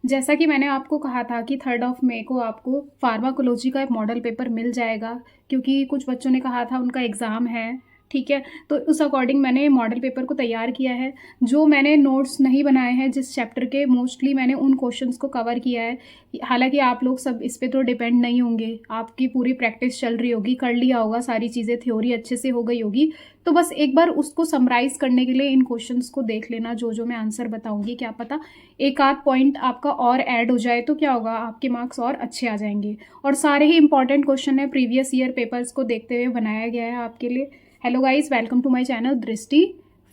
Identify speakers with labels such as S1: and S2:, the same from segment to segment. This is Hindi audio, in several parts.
S1: जैसा कि मैंने आपको कहा था कि 3 मई को आपको फार्माकोलॉजी का एक मॉडल पेपर मिल जाएगा, क्योंकि कुछ बच्चों ने कहा था उनका एग्ज़ाम है, ठीक है? तो उस अकॉर्डिंग मैंने मॉडल पेपर को तैयार किया है। जो मैंने नोट्स नहीं बनाए हैं जिस चैप्टर के, मोस्टली मैंने उन क्वेश्चंस को कवर किया है। हालाँकि आप लोग सब इस पे तो डिपेंड नहीं होंगे, आपकी पूरी प्रैक्टिस चल रही होगी, कर लिया होगा सारी चीज़ें, थ्योरी अच्छे से हो गई होगी। तो बस एक बार उसको समराइज़ करने के लिए इन क्वेश्चंस को देख लेना, जो मैं आंसर बताऊँगी, क्या पता एक आध पॉइंट आपका और ऐड हो जाए तो क्या होगा, आपके मार्क्स और अच्छे आ जाएंगे। और सारे ही इंपॉर्टेंट क्वेश्चन है, प्रीवियस ईयर पेपर्स को देखते हुए बनाया गया है आपके लिए। Hello guys, welcome to my channel Drishti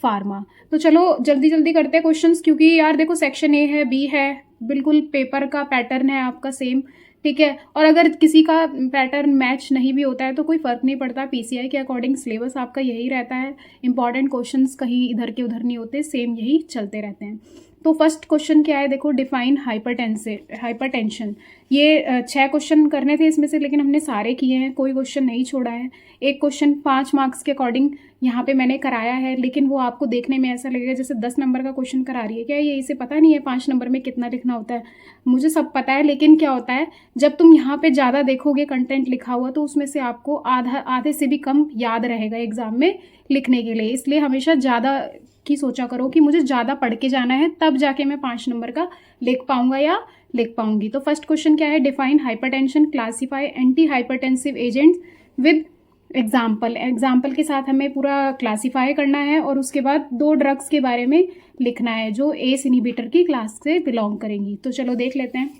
S1: pharma. तो चलो जल्दी जल्दी करते हैं क्वेश्चंस, क्योंकि यार देखो सेक्शन ए है, बी है, बिल्कुल पेपर का पैटर्न है आपका सेम, ठीक है। और अगर किसी का पैटर्न मैच नहीं भी होता है तो कोई फ़र्क नहीं पड़ता, पीसीआई के अकॉर्डिंग सिलेबस आपका यही रहता है। इंपॉर्टेंट क्वेश्चंस कहीं इधर के उधर नहीं होते, सेम यही चलते रहते हैं। तो फर्स्ट क्वेश्चन क्या है, देखो, डिफाइन हाइपरटेंशन। ये 6 क्वेश्चन करने थे इसमें से, लेकिन हमने सारे किए हैं, कोई क्वेश्चन नहीं छोड़ा है। एक क्वेश्चन 5 मार्क्स के अकॉर्डिंग यहाँ पे मैंने कराया है, लेकिन वो आपको देखने में ऐसा लगेगा जैसे 10 नंबर का क्वेश्चन करा रही है क्या ये, इसे पता नहीं है 5 नंबर में कितना लिखना होता है। मुझे सब पता है, लेकिन क्या होता है, जब तुम यहाँ पे ज़्यादा देखोगे कंटेंट लिखा हुआ तो उसमें से आपको आधे से भी कम याद रहेगा एग्जाम में लिखने के लिए। इसलिए हमेशा ज़्यादा की सोचा करो कि मुझे ज़्यादा पढ़ के जाना है, तब जाके मैं 5 नंबर का लिख पाऊंगा या लिख पाऊंगी। तो फर्स्ट क्वेश्चन क्या है, define hypertension, classify anti hypertensive agents with example के साथ हमें पूरा क्लासीफाई करना है, और उसके बाद 2 ड्रग्स के बारे में लिखना है जो एस इनहिबिटर की क्लास से बिलोंग करेंगी। तो चलो देख लेते हैं।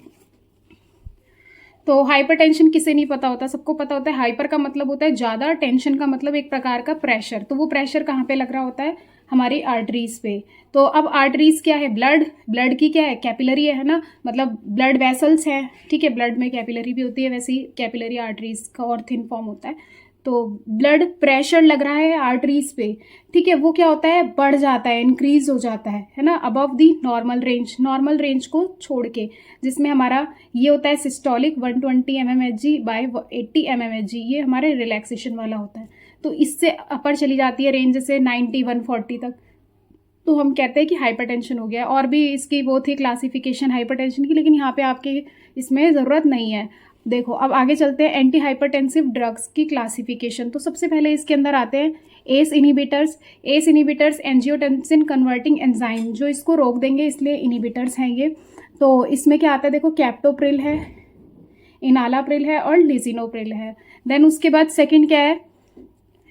S1: तो हाइपरटेंशन किसे नहीं पता होता, सबको पता होता है। हाइपर का मतलब होता है ज़्यादा, टेंशन का मतलब एक प्रकार का प्रेशर। तो वो प्रेशर कहाँ पे लग रहा होता है, हमारी आर्टरीज पे। तो अब आर्टरीज क्या है, ब्लड की क्या है, कैपिलरी है ना, मतलब ब्लड वेसल्स हैं, ठीक है। ब्लड में कैपिलरी भी होती है, वैसे ही कैपिलरी आर्टरीज का और थिन फॉर्म होता है। तो ब्लड प्रेशर लग रहा है आर्टरीज पे, ठीक है। वो क्या होता है, बढ़ जाता है, इंक्रीज हो जाता है ना, अबव दी नॉर्मल रेंज को छोड़ के, जिसमें हमारा ये होता है सिस्टोलिक 120 mmHg बाय 80 mmHg, ये हमारे रिलैक्सेशन वाला होता है। तो इससे अपर चली जाती है रेंज, जैसे 90 140 तक, तो हम कहते हैं कि हाइपरटेंशन हो गया। और भी इसकी वो थी क्लासिफिकेशन हाइपरटेंशन की, लेकिन यहाँ पे आपके इसमें ज़रूरत नहीं है। देखो अब आगे चलते हैं, एंटी हाइपरटेंसिव ड्रग्स की क्लासिफिकेशन। तो सबसे पहले इसके अंदर आते हैं S inhibitors angiotensin converting enzyme, जो इसको रोक देंगे, इसलिए इनहिबिटर्स हैं ये। तो इसमें क्या आता है, देखो, कैप्टोप्रिल है, इनालाप्रिल है और लिजिनोप्रिल है। देन उसके बाद सेकंड क्या है,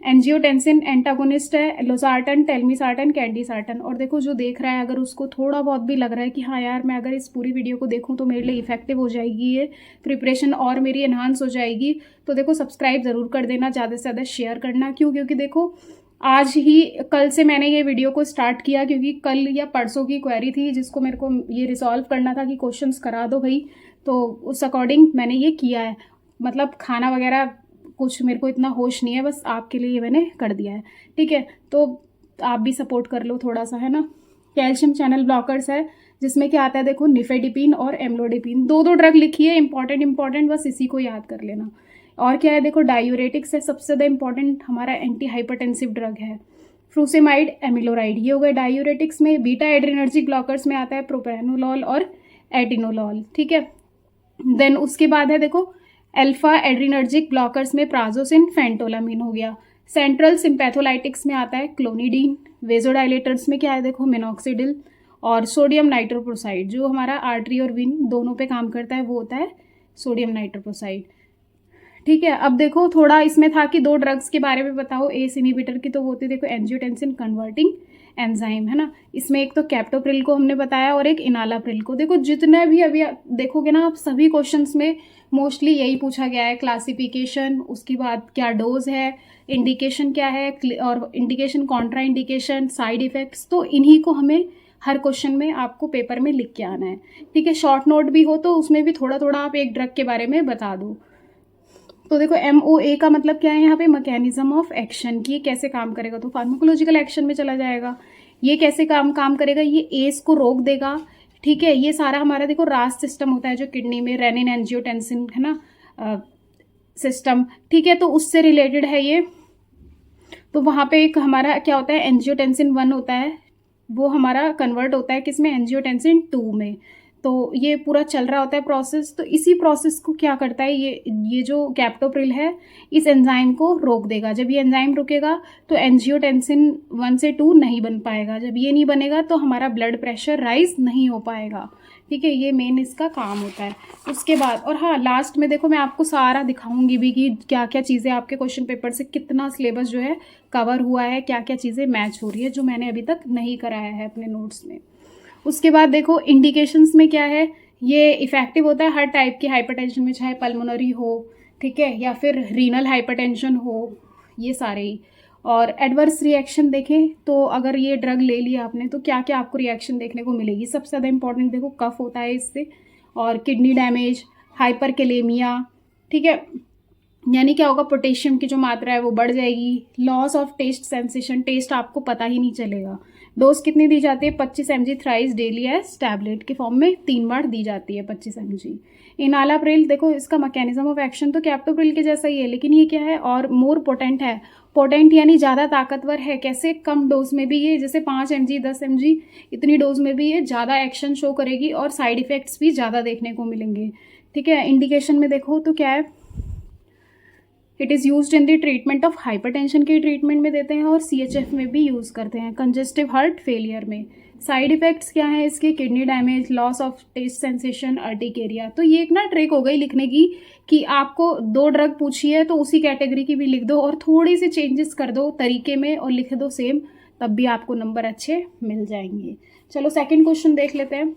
S1: एंजियोटेंसिन एंटागोनिस्ट है, लोसार्टन, टेलमिसार्टन, कैंडीसार्टन। और देखो जो देख रहा है, अगर उसको थोड़ा बहुत भी लग रहा है कि हाँ यार मैं अगर इस पूरी वीडियो को देखूं तो मेरे लिए इफेक्टिव हो जाएगी, ये प्रिपरेशन और मेरी एनहांस हो जाएगी, तो देखो सब्सक्राइब ज़रूर कर देना, ज़्यादा से ज़्यादा शेयर करना। क्यों, क्योंकि देखो आज ही कल से मैंने ये वीडियो को स्टार्ट किया, क्योंकि कल या परसों की क्वेरी थी जिसको मेरे को ये रिजॉल्व करना था कि क्वेश्चंस करा दो भाई, तो उस अकॉर्डिंग मैंने ये किया है। मतलब खाना वगैरह कुछ मेरे को इतना होश नहीं है, बस आपके लिए मैंने कर दिया है, ठीक है। तो आप भी सपोर्ट कर लो थोड़ा सा, है ना। कैल्शियम चैनल ब्लॉकर्स है, जिसमें क्या आता है, देखो, निफेडिपिन और एम्लोडिपिन, 2 2 ड्रग लिखी है, इंपॉर्टेंट, बस इसी को याद कर लेना। और क्या है, देखो, डायूरेटिक्स है, सबसे ज़्यादा इंपॉर्टेंट हमारा एंटी हाइपरटेंसिव ड्रग है, फ्रूसेमाइड एमिलोराइड, ये हो गए डायूरेटिक्स में। बीटा एड्रेनर्जिक ब्लॉकर्स में आता है प्रोप्रानोलॉल और एटिनोलॉल, ठीक है। देन उसके बाद है, देखो, अल्फा एड्रीनर्जिक ब्लॉकर्स में प्राजोसिन, फेंटोलामिन हो गया। सेंट्रल सिंपैथोलाइटिक्स में आता है क्लोनिडीन। वेजोडाइलेटर्स में क्या है, देखो, मिनॉक्सिडिल और सोडियम नाइट्रोप्रोसाइड, जो हमारा आर्टरी और विन दोनों पे काम करता है, वो होता है सोडियम नाइट्रोप्रोसाइड, ठीक है। अब देखो थोड़ा इसमें था कि 2 ड्रग्स के बारे में बताओ एस इनहिबिटर की, तो वो होती है, देखो, एंजियोटेंसिन कन्वर्टिंग एंजाइम, है ना। इसमें एक तो कैप्टोप्रिल को हमने बताया और एक इनालाप्रिल को। देखो जितने भी अभी देखोगे ना आप, सभी क्वेश्चंस में मोस्टली यही पूछा गया है, क्लासिफिकेशन, उसके बाद क्या डोज है, इंडिकेशन क्या है, और indication, Contra indication, side effects. तो इन्हीं को हमें हर क्वेश्चन में आपको पेपर में लिख के आना है, ठीक है। शॉर्ट नोट भी हो तो उसमें भी थोड़ा थोड़ा आप एक ड्रग के बारे में बता दो। तो देखो MOA का मतलब क्या है यहाँ पे, मैकेनिज्म ऑफ एक्शन, की ये कैसे काम करेगा, तो फार्माकोलॉजिकल एक्शन में चला जाएगा। ये कैसे काम करेगा, ये एस को रोक देगा, ठीक है। ये सारा हमारा देखो रास सिस्टम होता है जो किडनी में, रेनिन एंजियोटेंसिन, है ना, सिस्टम, ठीक है। तो उससे रिलेटेड है ये। तो वहाँ पे एक हमारा क्या होता है, एंजियोटेंसिन 1 होता है, वो हमारा कन्वर्ट होता है किसमें, एंजियोटेंसिन 2 में। तो ये पूरा चल रहा होता है प्रोसेस। तो इसी प्रोसेस को क्या करता है, ये जो कैप्टोप्रिल है इस एंजाइम को रोक देगा। जब ये एंजाइम रुकेगा तो एंजियोटेंसिन 1 से 2 नहीं बन पाएगा। जब ये नहीं बनेगा तो हमारा ब्लड प्रेशर राइज नहीं हो पाएगा। ठीक है, ये मेन इसका काम होता है। उसके बाद और हाँ, लास्ट में देखो मैं आपको सारा दिखाऊंगी भी कि क्या क्या चीज़ें आपके क्वेश्चन पेपर से कितना सिलेबस जो है कवर हुआ है, क्या क्या चीज़ें मैच हो रही है जो मैंने अभी तक नहीं कराया है अपने नोट्स में। उसके बाद देखो इंडिकेशंस में क्या है, ये इफेक्टिव होता है हर टाइप की हाइपरटेंशन में, चाहे पल्मोनरी हो, ठीक है, या फिर रीनल हाइपरटेंशन हो, ये सारे ही। और एडवर्स रिएक्शन देखें तो अगर ये ड्रग ले लिया आपने तो क्या क्या आपको रिएक्शन देखने को मिलेगी। सबसे ज़्यादा इंपॉर्टेंट देखो कफ होता है इससे, और किडनी डैमेज, हाइपरकेलेमिया, ठीक है, यानी क्या होगा, पोटेशियम की जो मात्रा है वो बढ़ जाएगी। Loss of taste sensation, taste आपको पता ही नहीं चलेगा। डोज कितनी दी जाती है, 25 mg thrice daily as tablet के फॉर्म में 3 बार दी जाती है 25 mg। इनालाप्रिल देखो इसका मैकेनिज्म ऑफ एक्शन तो कैप्टोप्रिल के जैसा ही है, लेकिन ये क्या है और मोर पोटेंट है। पोटेंट यानी ज़्यादा ताकतवर है। कैसे, कम डोज में भी ये जैसे 5 mg 10 mg इतनी डोज में भी ये ज़्यादा एक्शन शो करेगी और साइड इफ़ेक्ट्स भी ज़्यादा देखने को मिलेंगे। ठीक है, इंडिकेशन में देखो तो क्या है, it is used in the treatment of hypertension के ट्रीटमेंट में देते हैं और CHF में भी यूज़ करते हैं, कंजेस्टिव हार्ट फेलियर में। साइड इफ़ेक्ट्स क्या है इसके, kidney damage, loss of taste sensation, urticaria. तो ये एक ना ट्रिक हो गई लिखने की कि आपको 2 ड्रग पूछी है तो उसी कैटेगरी की भी लिख दो और थोड़ी सी चेंजेस कर दो तरीके में और लिख दो सेम, तब भी आपको नंबर अच्छे मिल जाएंगे। चलो सेकेंड क्वेश्चन देख लेते हैं।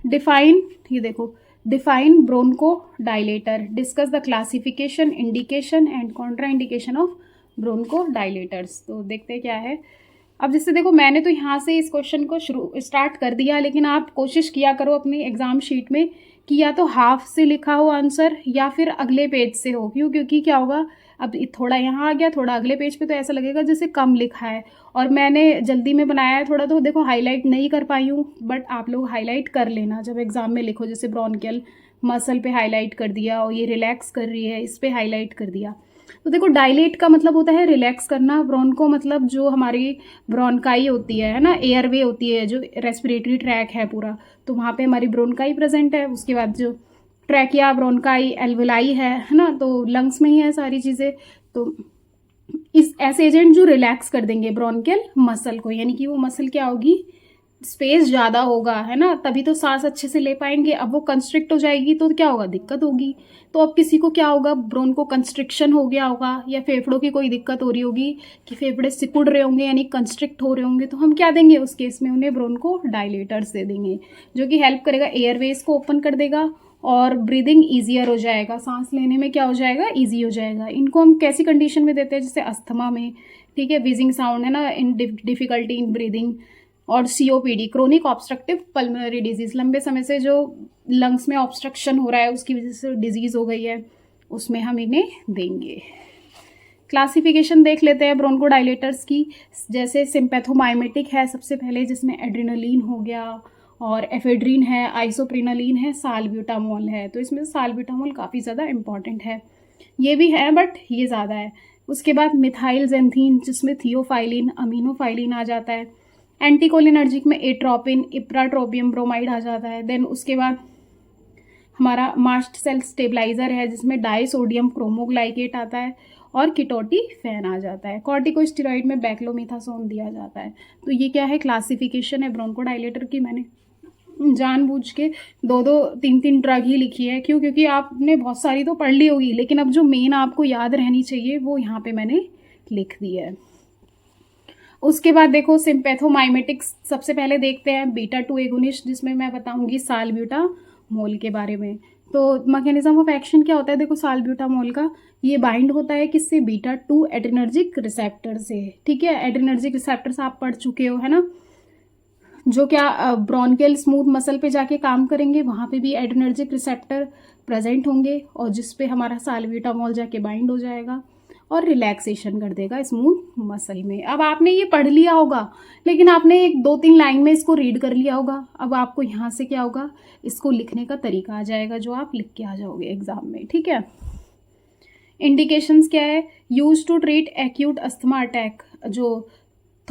S1: डिफाइन, ये देखो, define bronchodilator, discuss the classification, indication and contraindication of bronchodilators. तो देखते हैं क्या है। अब जैसे देखो मैंने तो यहाँ से इस क्वेश्चन को स्टार्ट कर दिया, लेकिन आप कोशिश किया करो अपनी एग्जाम शीट में कि या तो हाफ से लिखा हो आंसर या फिर अगले पेज से हो। क्यों, क्योंकि क्या होगा, अब थोड़ा यहाँ आ गया, थोड़ा अगले पेज पे, तो ऐसा लगेगा जैसे कम लिखा है और मैंने जल्दी में बनाया है थोड़ा, तो देखो हाईलाइट नहीं कर पाई हूँ। बट आप लोग हाईलाइट कर लेना जब एग्जाम में लिखो, जैसे ब्रोंकियल मसल पे हाईलाइट कर दिया और ये रिलैक्स कर रही है इस पे हाईलाइट कर दिया। तो देखो डायलेट का मतलब होता है रिलैक्स करना, ब्रोंको मतलब जो हमारी ब्रोंकाई होती है ना, एयरवे होती है, जो रेस्पिरेटरी ट्रैक है पूरा, तो वहाँ पे हमारी ब्रोंकाई प्रेजेंट है। उसके बाद जो ट्रैकिया, ब्रोंकाई, एल्वेलाई है ना, तो लंग्स में ही है सारी चीज़ें। तो इस ऐसे एजेंट जो रिलैक्स कर देंगे ब्रोंकियल मसल को, यानी कि वो मसल क्या होगी, स्पेस ज़्यादा होगा, है ना, तभी तो सांस अच्छे से ले पाएंगे। अब वो कंस्ट्रिक्ट हो जाएगी तो क्या होगा, दिक्कत होगी। तो अब किसी को क्या होगा, ब्रोंको कंस्ट्रिक्शन हो गया होगा, या फेफड़ों की कोई दिक्कत हो रही होगी कि फेफड़े सिकुड़ रहे होंगे यानी कंस्ट्रिक्ट हो रहे होंगे, तो हम क्या देंगे उस केस में, उन्हें ब्रोंको डायलेटर्स दे देंगे, जो कि हेल्प करेगा, एयरवेज को ओपन कर देगा और ब्रीदिंग ईजियर हो जाएगा, सांस लेने में क्या हो जाएगा, ईजी हो जाएगा। इनको हम कैसी कंडीशन में देते हैं, जैसे अस्थमा में, ठीक है, विजिंग साउंड है ना, इन डिफिकल्टी इन ब्रीदिंग, और COPD, chronic obstructive pulmonary disease, लंबे समय से जो लंग्स में ऑब्स्ट्रक्शन हो रहा है उसकी वजह से डिजीज हो गई है, उसमें हम इन्हें देंगे। क्लासिफिकेशन देख लेते हैं ब्रोंकोडाइलेटर्स की। जैसे सिंपैथोमाइमेटिक है सबसे पहले, जिसमें एड्रेनलिन हो गया और एफेड्रिन है, आइसोप्रिनालिन है, साल्ब्यूटामोल है। तो इसमें साल्ब्यूटामोल काफ़ी ज़्यादा इंपॉर्टेंट है, ये भी है बट ये ज़्यादा है। उसके बाद मिथाइल जेंथीन, जिसमें थियोफाइलिन, अमीनोफाइलिन आ जाता है। एंटीकोलिनर्जिक में एट्रोपिन, इप्राट्रोपियम ब्रोमाइड आ जाता है। देन उसके बाद हमारा मास्ट सेल स्टेबलाइजर है, जिसमें डाइसोडियम क्रोमोग्लाइकेट आता है और कीटोटिफेन आ जाता है। कॉर्टिकोस्टेरॉइड में बैक्लोमिथासोन दिया जाता है। तो ये क्या है, क्लासिफिकेशन है ब्रोंकोडाइलेटर की। मैंने जानबूझ के 2-2 3-3 ड्रग ही लिखी है। क्यों, क्योंकि आपने बहुत सारी तो पढ़ ली होगी, लेकिन अब जो मेन आपको याद रहनी चाहिए वो यहाँ पे मैंने लिख दी है। उसके बाद देखो सिंपैथोमाइमेटिक्स सबसे पहले देखते हैं, बीटा-2 एगोनिस्ट, जिसमें मैं बताऊंगी साल्ब्यूटामोल के बारे में। तो मैकेनिज्म ऑफ एक्शन क्या होता है, देखो साल्ब्यूटामोल का, ये बाइंड होता है किससे, बीटा-2 एड्रेनर्जिक रिसेप्टर से। ठीक है, एड्रेनर्जिक रिसेप्टर्स आप पढ़ चुके हो, है ना, जो क्या ब्रोंकियल स्मूथ मसल पे जाके काम करेंगे, वहाँ पे भी एड्रेनर्जिक रिसेप्टर प्रेजेंट होंगे और जिस पे हमारा साल्ब्यूटामोल जाके बाइंड हो जाएगा और रिलैक्सेशन कर देगा स्मूथ मसल में। अब आपने ये पढ़ लिया होगा, लेकिन आपने 1-2-3 लाइन में इसको रीड कर लिया होगा। अब आपको यहाँ से क्या होगा, इसको लिखने का तरीका आ जाएगा, जो आप लिख के आ जाओगे एग्जाम में। ठीक है, इंडिकेशंस क्या है, use to treat acute asthma attack, जो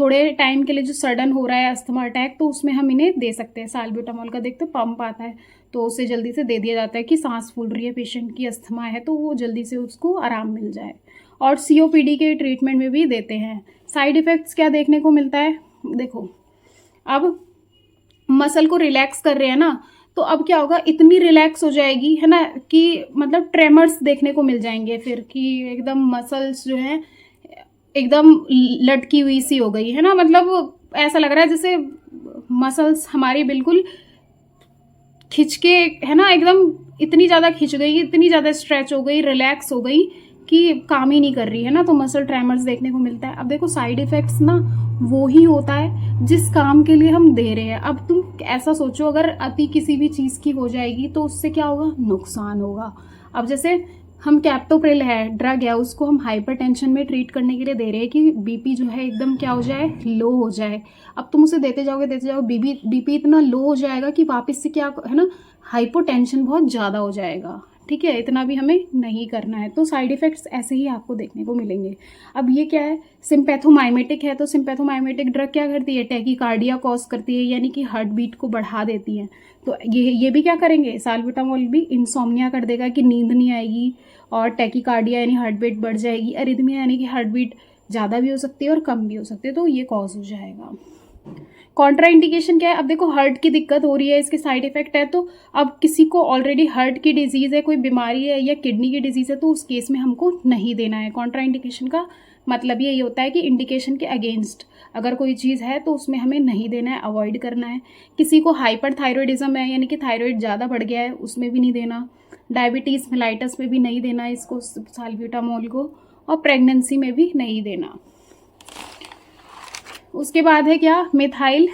S1: थोड़े टाइम के लिए जो सडन हो रहा है अस्थमा अटैक, तो उसमें हम इन्हें दे सकते हैं। साल्ब्यूटामॉल का देखते हो पंप आता है, तो उसे जल्दी से दे दिया जाता है कि सांस फूल रही है, पेशेंट की अस्थमा है, तो वो जल्दी से उसको आराम मिल जाए। और COPD के ट्रीटमेंट में भी देते हैं। साइड इफ़ेक्ट्स क्या देखने को मिलता है, देखो अब मसल को रिलैक्स कर रहे हैं ना, तो अब क्या होगा, इतनी रिलैक्स हो जाएगी है ना कि मतलब ट्रेमर्स देखने को मिल जाएंगे फिर, कि एकदम मसल्स जो है एकदम लटकी हुई सी हो गई है ना, मतलब ऐसा लग रहा है जैसे मसल्स हमारी बिल्कुल खिंच के है ना, एकदम इतनी ज़्यादा खिंच गई, इतनी ज़्यादा स्ट्रेच हो गई, रिलैक्स हो गई कि काम ही नहीं कर रही है ना, तो मसल ट्रेमर्स देखने को मिलता है। अब देखो साइड इफ़ेक्ट्स ना वो ही होता है जिस काम के लिए हम दे रहे हैं। अब तुम ऐसा सोचो, अगर अति किसी भी चीज़ की हो जाएगी तो उससे क्या होगा, नुकसान होगा। अब जैसे हम कैप्टोप्रिल है ड्रग है, उसको हम हाइपरटेंशन में ट्रीट करने के लिए दे रहे हैं कि बीपी जो है एकदम क्या हो जाए, लो हो जाए। अब तुम उसे देते जाओगे बीपी इतना लो हो जाएगा कि वापस से क्या है ना, हाइपोटेंशन बहुत ज़्यादा हो जाएगा। ठीक है, इतना भी हमें नहीं करना है। तो साइड इफ़ेक्ट्स ऐसे ही आपको देखने को मिलेंगे। अब ये क्या है, सिम्पैथोमाइमेटिक है, तो सिम्पैथोमाइमेटिक ड्रग क्या करती है, टैकीकार्डिया कॉज करती है, यानी कि हार्ट बीट को बढ़ा देती है। तो ये भी क्या करेंगे, साल्ब्यूटामॉल भी इंसोम्निया कर देगा कि नींद नहीं आएगी, और टैकीकार्डिया यानी हार्ट बीट बढ़ जाएगी, अरिथमिया यानी कि हार्ट बीट ज़्यादा भी हो सकती है और कम भी हो सकती है, तो ये कॉज हो जाएगा। कॉन्ट्रा इंडिकेशन क्या है, अब देखो हार्ट की दिक्कत हो रही है, इसके साइड इफेक्ट है, तो अब किसी को ऑलरेडी हार्ट की डिजीज़ है, कोई बीमारी है या किडनी की डिजीज़ है, तो उस केस में हमको नहीं देना है। कॉन्ट्रा इंडिकेशन का मतलब यही होता है कि इंडिकेशन के अगेंस्ट अगर कोई चीज़ है तो उसमें हमें नहीं देना है, अवॉइड करना है। किसी को हाइपर थायरॉयडिज्म है, यानी कि थायराइड ज़्यादा बढ़ गया है, उसमें भी नहीं देना। डायबिटीज़ मेलाइटस में भी नहीं देना इसको, साल्ब्यूटामॉल को, और प्रेगनेंसी में भी नहीं देना। उसके बाद है क्या, मिथाइल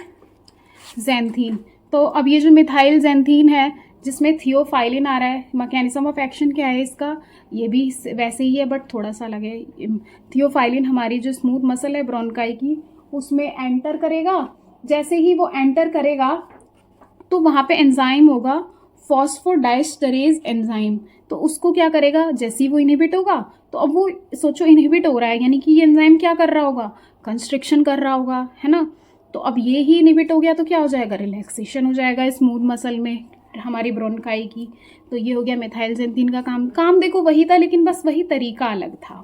S1: ज़ैंथीन। तो अब ये जो मिथाइल ज़ैंथीन है जिसमें थियोफाइलिन आ रहा है, मैकेनिज्म ऑफ एक्शन क्या है इसका, ये भी वैसे ही है बट थोड़ा सा अलग है। थियोफाइलिन हमारी जो स्मूथ मसल है ब्रोंकाई की, उसमें एंटर करेगा। जैसे ही वो एंटर करेगा तो वहाँ पे एंजाइम होगा, फॉस्फोडाइस्टरेज एंजाइम, तो उसको क्या करेगा, जैसे ही वो इनहिबिट होगा, तो अब वो सोचो इनहिबिट हो रहा है, यानी कि ये एंजाइम क्या कर रहा होगा, कंस्ट्रिक्शन कर रहा होगा, है ना। तो अब ये ही इनहिबिट हो गया तो क्या हो जाएगा, रिलैक्सेशन हो जाएगा स्मूथ मसल में हमारी ब्रोंकाई की। तो ये हो गया मिथाइल ज़ैंथीन का काम देखो वही था, लेकिन बस वही तरीका अलग था।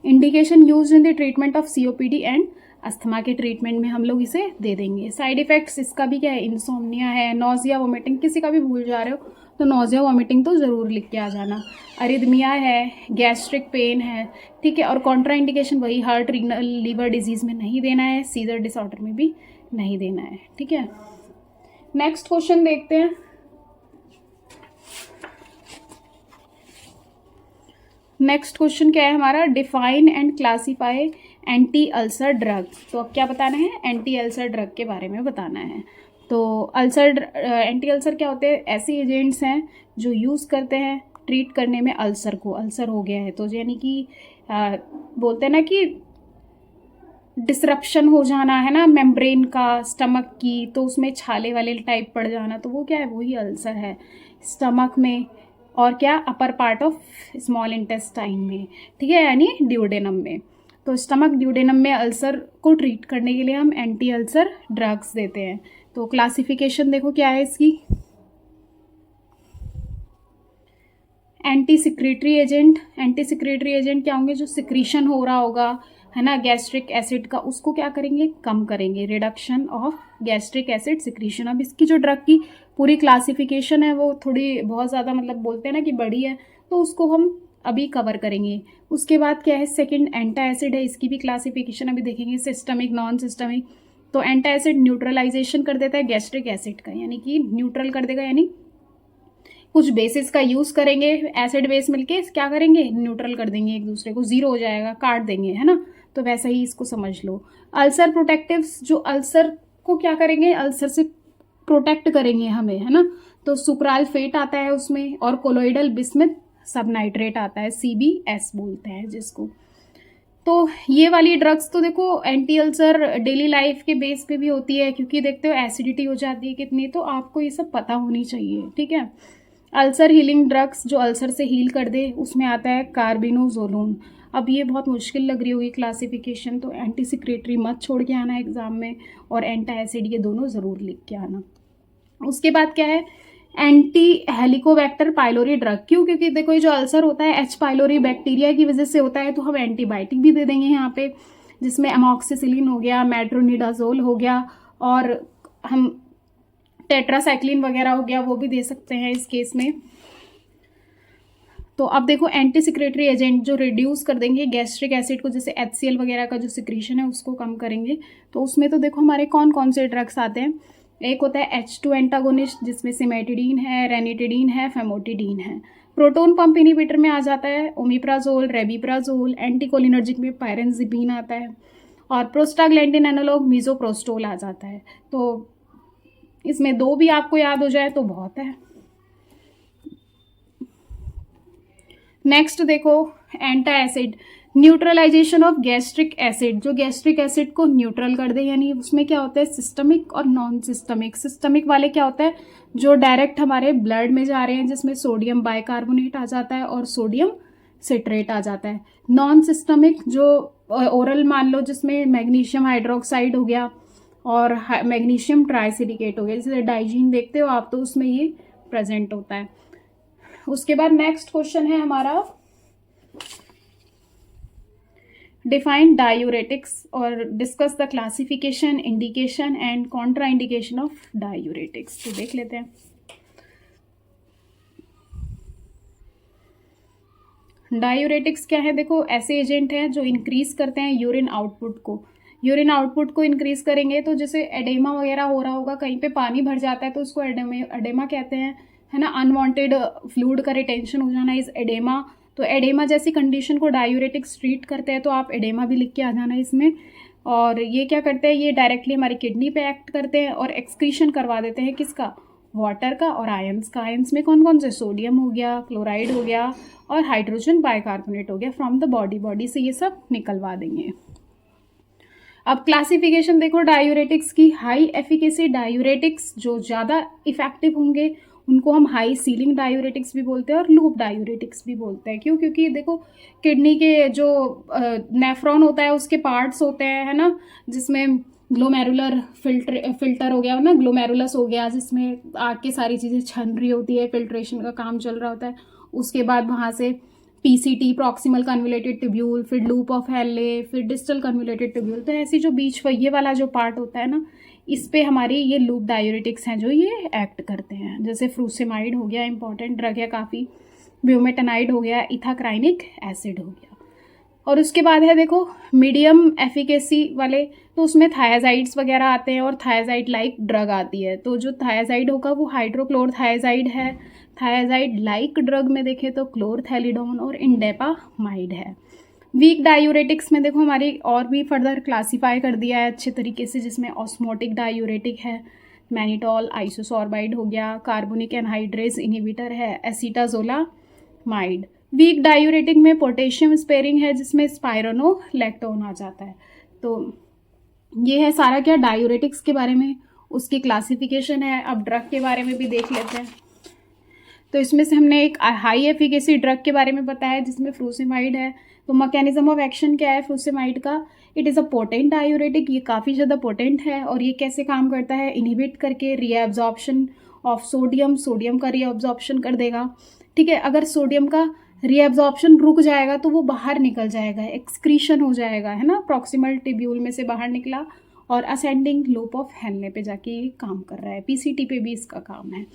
S1: Indication used in the treatment of COPD and asthma के ट्रीटमेंट में हम लोग इसे दे देंगे। साइड इफेक्ट्स इसका भी क्या है, इंसोम्निया है, नोजिया वोमिटिंग, किसी का भी भूल जा रहे हो तो नोजिया वोमिटिंग तो ज़रूर लिख के आ जाना। अरिथमिया है, गैस्ट्रिक पेन है, ठीक है। और कॉन्ट्रा इंडिकेशन वही हार्ट, रीनल, लीवर डिजीज़ में नहीं देना है, सीजर डिसऑर्डर में भी नहीं देना है, ठीक है। नेक्स्ट क्वेश्चन देखते हैं। नेक्स्ट क्वेश्चन क्या है हमारा, define and classify anti ulcer drug. तो अब क्या बताना है, एंटी अल्सर ड्रग के बारे में बताना है। तो एंटी अल्सर क्या होते हैं, ऐसे एजेंट्स हैं जो यूज़ करते हैं ट्रीट करने में अल्सर को, अल्सर हो गया है तो यानी कि बोलते हैं ना कि डिसरप्शन हो जाना है ना मेम्ब्रेन का, स्टमक की, तो उसमें छाले वाले टाइप पड़ जाना, तो वो क्या है, वही अल्सर है स्टमक में, और क्या, upper part of small intestine में, ठीक है, यानी ड्यूडेनम में। तो स्टमक ड्यूडेनम में अल्सर को ट्रीट करने के लिए हम एंटी अल्सर ड्रग्स देते हैं। तो क्लासिफिकेशन देखो क्या है इसकी, एंटी सिक्रेटरी एजेंट क्या होंगे, जो सिक्रीशन हो रहा होगा है ना गैस्ट्रिक एसिड का, उसको क्या करेंगे, कम करेंगे, reduction of gastric acid secretion. अब इसकी जो ड्रग की पूरी क्लासिफिकेशन है वो थोड़ी बहुत ज़्यादा मतलब बोलते हैं ना कि बड़ी है, तो उसको हम अभी कवर करेंगे। उसके बाद क्या है, सेकंड एंटा एसिड है, इसकी भी क्लासिफिकेशन अभी देखेंगे, सिस्टमिक, नॉन सिस्टमिक। तो एंटा एसिड न्यूट्रलाइजेशन कर देता है गैस्ट्रिक एसिड का, यानी कि न्यूट्रल कर देगा, यानी कुछ बेसिस का यूज़ करेंगे, एसिड बेस मिलके क्या करेंगे, न्यूट्रल कर देंगे एक दूसरे को, जीरो हो जाएगा, काट देंगे, है ना। तो वैसा ही इसको समझ लो। अल्सर प्रोटेक्टिव्स, जो अल्सर को क्या करेंगे, अल्सर से प्रोटेक्ट करेंगे हमें, है ना। तो सुक्राल फेट आता है उसमें, और कोलोइडल बिस्मिथ सबनाइट्रेट आता है, CBS बोलते हैं जिसको। तो ये वाली ड्रग्स तो देखो एंटी अल्सर डेली लाइफ के बेस पे भी होती है, क्योंकि देखते हो एसिडिटी हो जाती है कितनी, तो आपको ये सब पता होनी चाहिए, ठीक है। अल्सर हीलिंग ड्रग्स, जो अल्सर से हील कर दे, उसमें आता है कार्बिनोजोलोन। अब ये बहुत मुश्किल लग रही होगी क्लासिफिकेशन, तो एंटी सिक्रेटरी मत छोड़ के आना एग्ज़ाम में, और एंटा एसिड ये दोनों ज़रूर लिख के आना। उसके बाद क्या है, एंटी हेलिकोबैक्टर पाइलोरी ड्रग। क्यों? क्योंकि देखो ये जो अल्सर होता है एच पाइलोरी बैक्टीरिया की वजह से होता है, तो हम एंटीबायोटिक भी दे देंगे यहाँ पे, जिसमें अमॉक्सिसिलिन हो गया, मेट्रोनिडाजोल हो गया, और हम टेट्रासाइक्लिन वगैरह हो गया वो भी दे सकते हैं इस केस में। तो अब देखो एंटी सिक्रेटरी एजेंट जो रिड्यूस कर देंगे गैस्ट्रिक एसिड को, जैसे HCl वगैरह का जो सिक्रीशन है उसको कम करेंगे। तो उसमें तो देखो हमारे कौन कौन से ड्रग्स आते हैं। एक होता है H2 एंटागोनिस्ट, जिसमें सिमेटिडीन है, रेनिटिडीन है, फेमोटिडीन है। प्रोटोन पंप इनिबिटर में आ जाता है ओमिप्राजोल, रेबिप्राजोल। एंटीकोलिनर्जिक में पायरेंजिपिन आता है, और प्रोस्टाग्लैंडिन एनालॉग मीजोप्रोस्टोल आ जाता है। तो इसमें 2 भी आपको याद हो जाए तो बहुत है। नेक्स्ट देखो antacid, neutralisation of gastric acid, जो गैस्ट्रिक एसिड को न्यूट्रल कर दे। यानी उसमें क्या होता है, सिस्टमिक और नॉन सिस्टमिक। सिस्टमिक वाले क्या होता है, जो डायरेक्ट हमारे ब्लड में जा रहे हैं, जिसमें सोडियम बाइकार्बोनेट आ जाता है और सोडियम सिट्रेट आ जाता है। नॉन सिस्टमिक जो ओरल मान लो, जिसमें मैग्नीशियम हाइड्रोक्साइड हो गया और मैग्नीशियम ट्राइसिलिकेट हो गया, जैसे डाइजीन देखते हो आप, तो उसमें ये प्रेजेंट होता है। उसके बाद नेक्स्ट क्वेश्चन है हमारा, डिफाइन डायूरेटिक्स और discuss the classification, indication and Contra indication of diuretics. तो देख लेते हैं। डायूरेटिक्स क्या है, देखो ऐसे एजेंट हैं जो इंक्रीज करते हैं यूरिन आउटपुट को। यूरिन आउटपुट को इंक्रीज करेंगे तो जैसे एडेमा वगैरह हो रहा होगा, कहीं पे पानी भर जाता है तो उसको एडेमा कहते हैं, है ना। अनवांटेड फ्लूइड का रिटेंशन हो जाना इस एडेमा। तो एडेमा जैसी कंडीशन को डायूरेटिक्स ट्रीट करते हैं, तो आप एडेमा भी लिख के आ जाना इसमें। और ये क्या करते हैं, ये डायरेक्टली हमारी किडनी पे एक्ट करते हैं और एक्सक्रीशन करवा देते हैं किसका, वाटर का और आयंस का। आयंस में कौन कौन से, सोडियम हो गया, क्लोराइड हो गया और हाइड्रोजन बाइकार्बोनेट हो गया फ्रॉम द बॉडी। बॉडी से ये सब निकलवा देंगे। अब क्लासिफिकेशन देखो डायूरेटिक्स की, हाई एफिकेसी डायूरेटिक्स जो ज़्यादा इफेक्टिव होंगे उनको हम हाई सीलिंग डायूरेटिक्स भी बोलते हैं और लूप डायूरेटिक्स भी बोलते हैं। क्यों? क्योंकि देखो किडनी के जो नेफ्रॉन होता है उसके पार्ट्स होते हैं, है ना, जिसमें ग्लोमेरुलर फिल्टर हो गया ना, ग्लोमेरुलस हो गया, जिसमें आके सारी चीज़ें छन रही होती है, फिल्ट्रेशन का काम चल रहा होता है। उसके बाद वहाँ से PCT, प्रॉक्सिमल कन्वुलेटेड ट्यूब्यूल, फिर लूप ऑफ हेले, फिर डिस्टल कन्वुलेटेड ट्यूब्यूल। तो ऐसी जो बीच ये वाला जो पार्ट होता है ना, इस पे हमारी ये लूप डायूरेटिक्स हैं जो ये एक्ट करते हैं। जैसे फ्रूसेमाइड हो गया, इंपॉर्टेंट ड्रग है काफ़ी, ब्यूमेटानाइड हो गया, इथाक्राइनिक एसिड हो गया। और उसके बाद है देखो मीडियम एफिकेसी वाले, तो उसमें थायाजाइड्स वगैरह आते हैं और थायाजाइड लाइक ड्रग आती है। तो जो थायाजाइड होगा वो हाइड्रोक्लोरथायाजाइड है। थायाजाइड लाइक ड्रग में देखें तो क्लोरथैलिडोन और इंडेपामाइड है। वीक डायूरेटिक्स में देखो हमारी और भी फर्दर क्लासीफाई कर दिया है अच्छे तरीके से, जिसमें ऑस्मोटिक डायूरेटिक है, मैनिटॉल आइसोसॉर्बाइड हो गया, कार्बोनिक एनहाइड्रेज इनहिबिटर है, एसीटाजोलामाइड। वीक डायूरेटिक में पोटेशियम स्पेयरिंग है, जिसमें स्पाइरोनोलैक्टोन आ जाता है। तो ये है सारा क्या डायूरेटिक्स के बारे में, उसकी क्लासिफिकेशन है। अब ड्रग के बारे में भी देख लेते हैं। तो इसमें से हमने एक हाई एफिकेसी ड्रग के बारे में बताया जिसमें फ्रूसेमाइड है। तो मैकेनिज्म ऑफ एक्शन क्या है फ्रूसेमाइड का, it is a potent diuretic, ये काफ़ी ज़्यादा पोटेंट है। और ये कैसे काम करता है, इनहिबिट करके रीएब्जॉर्प्शन ऑफ सोडियम, सोडियम का रीएब्जॉर्प्शन कर देगा। ठीक है, अगर सोडियम का रीएब्जॉर्प्शन रुक जाएगा तो वो बाहर निकल जाएगा, एक्सक्रीशन हो जाएगा, है ना, प्रॉक्सिमल ट्यूब्यूल में से बाहर निकला और असेंडिंग लूप ऑफ हेनले पे जाके ये काम कर रहा है। PCT पे भी इसका काम है।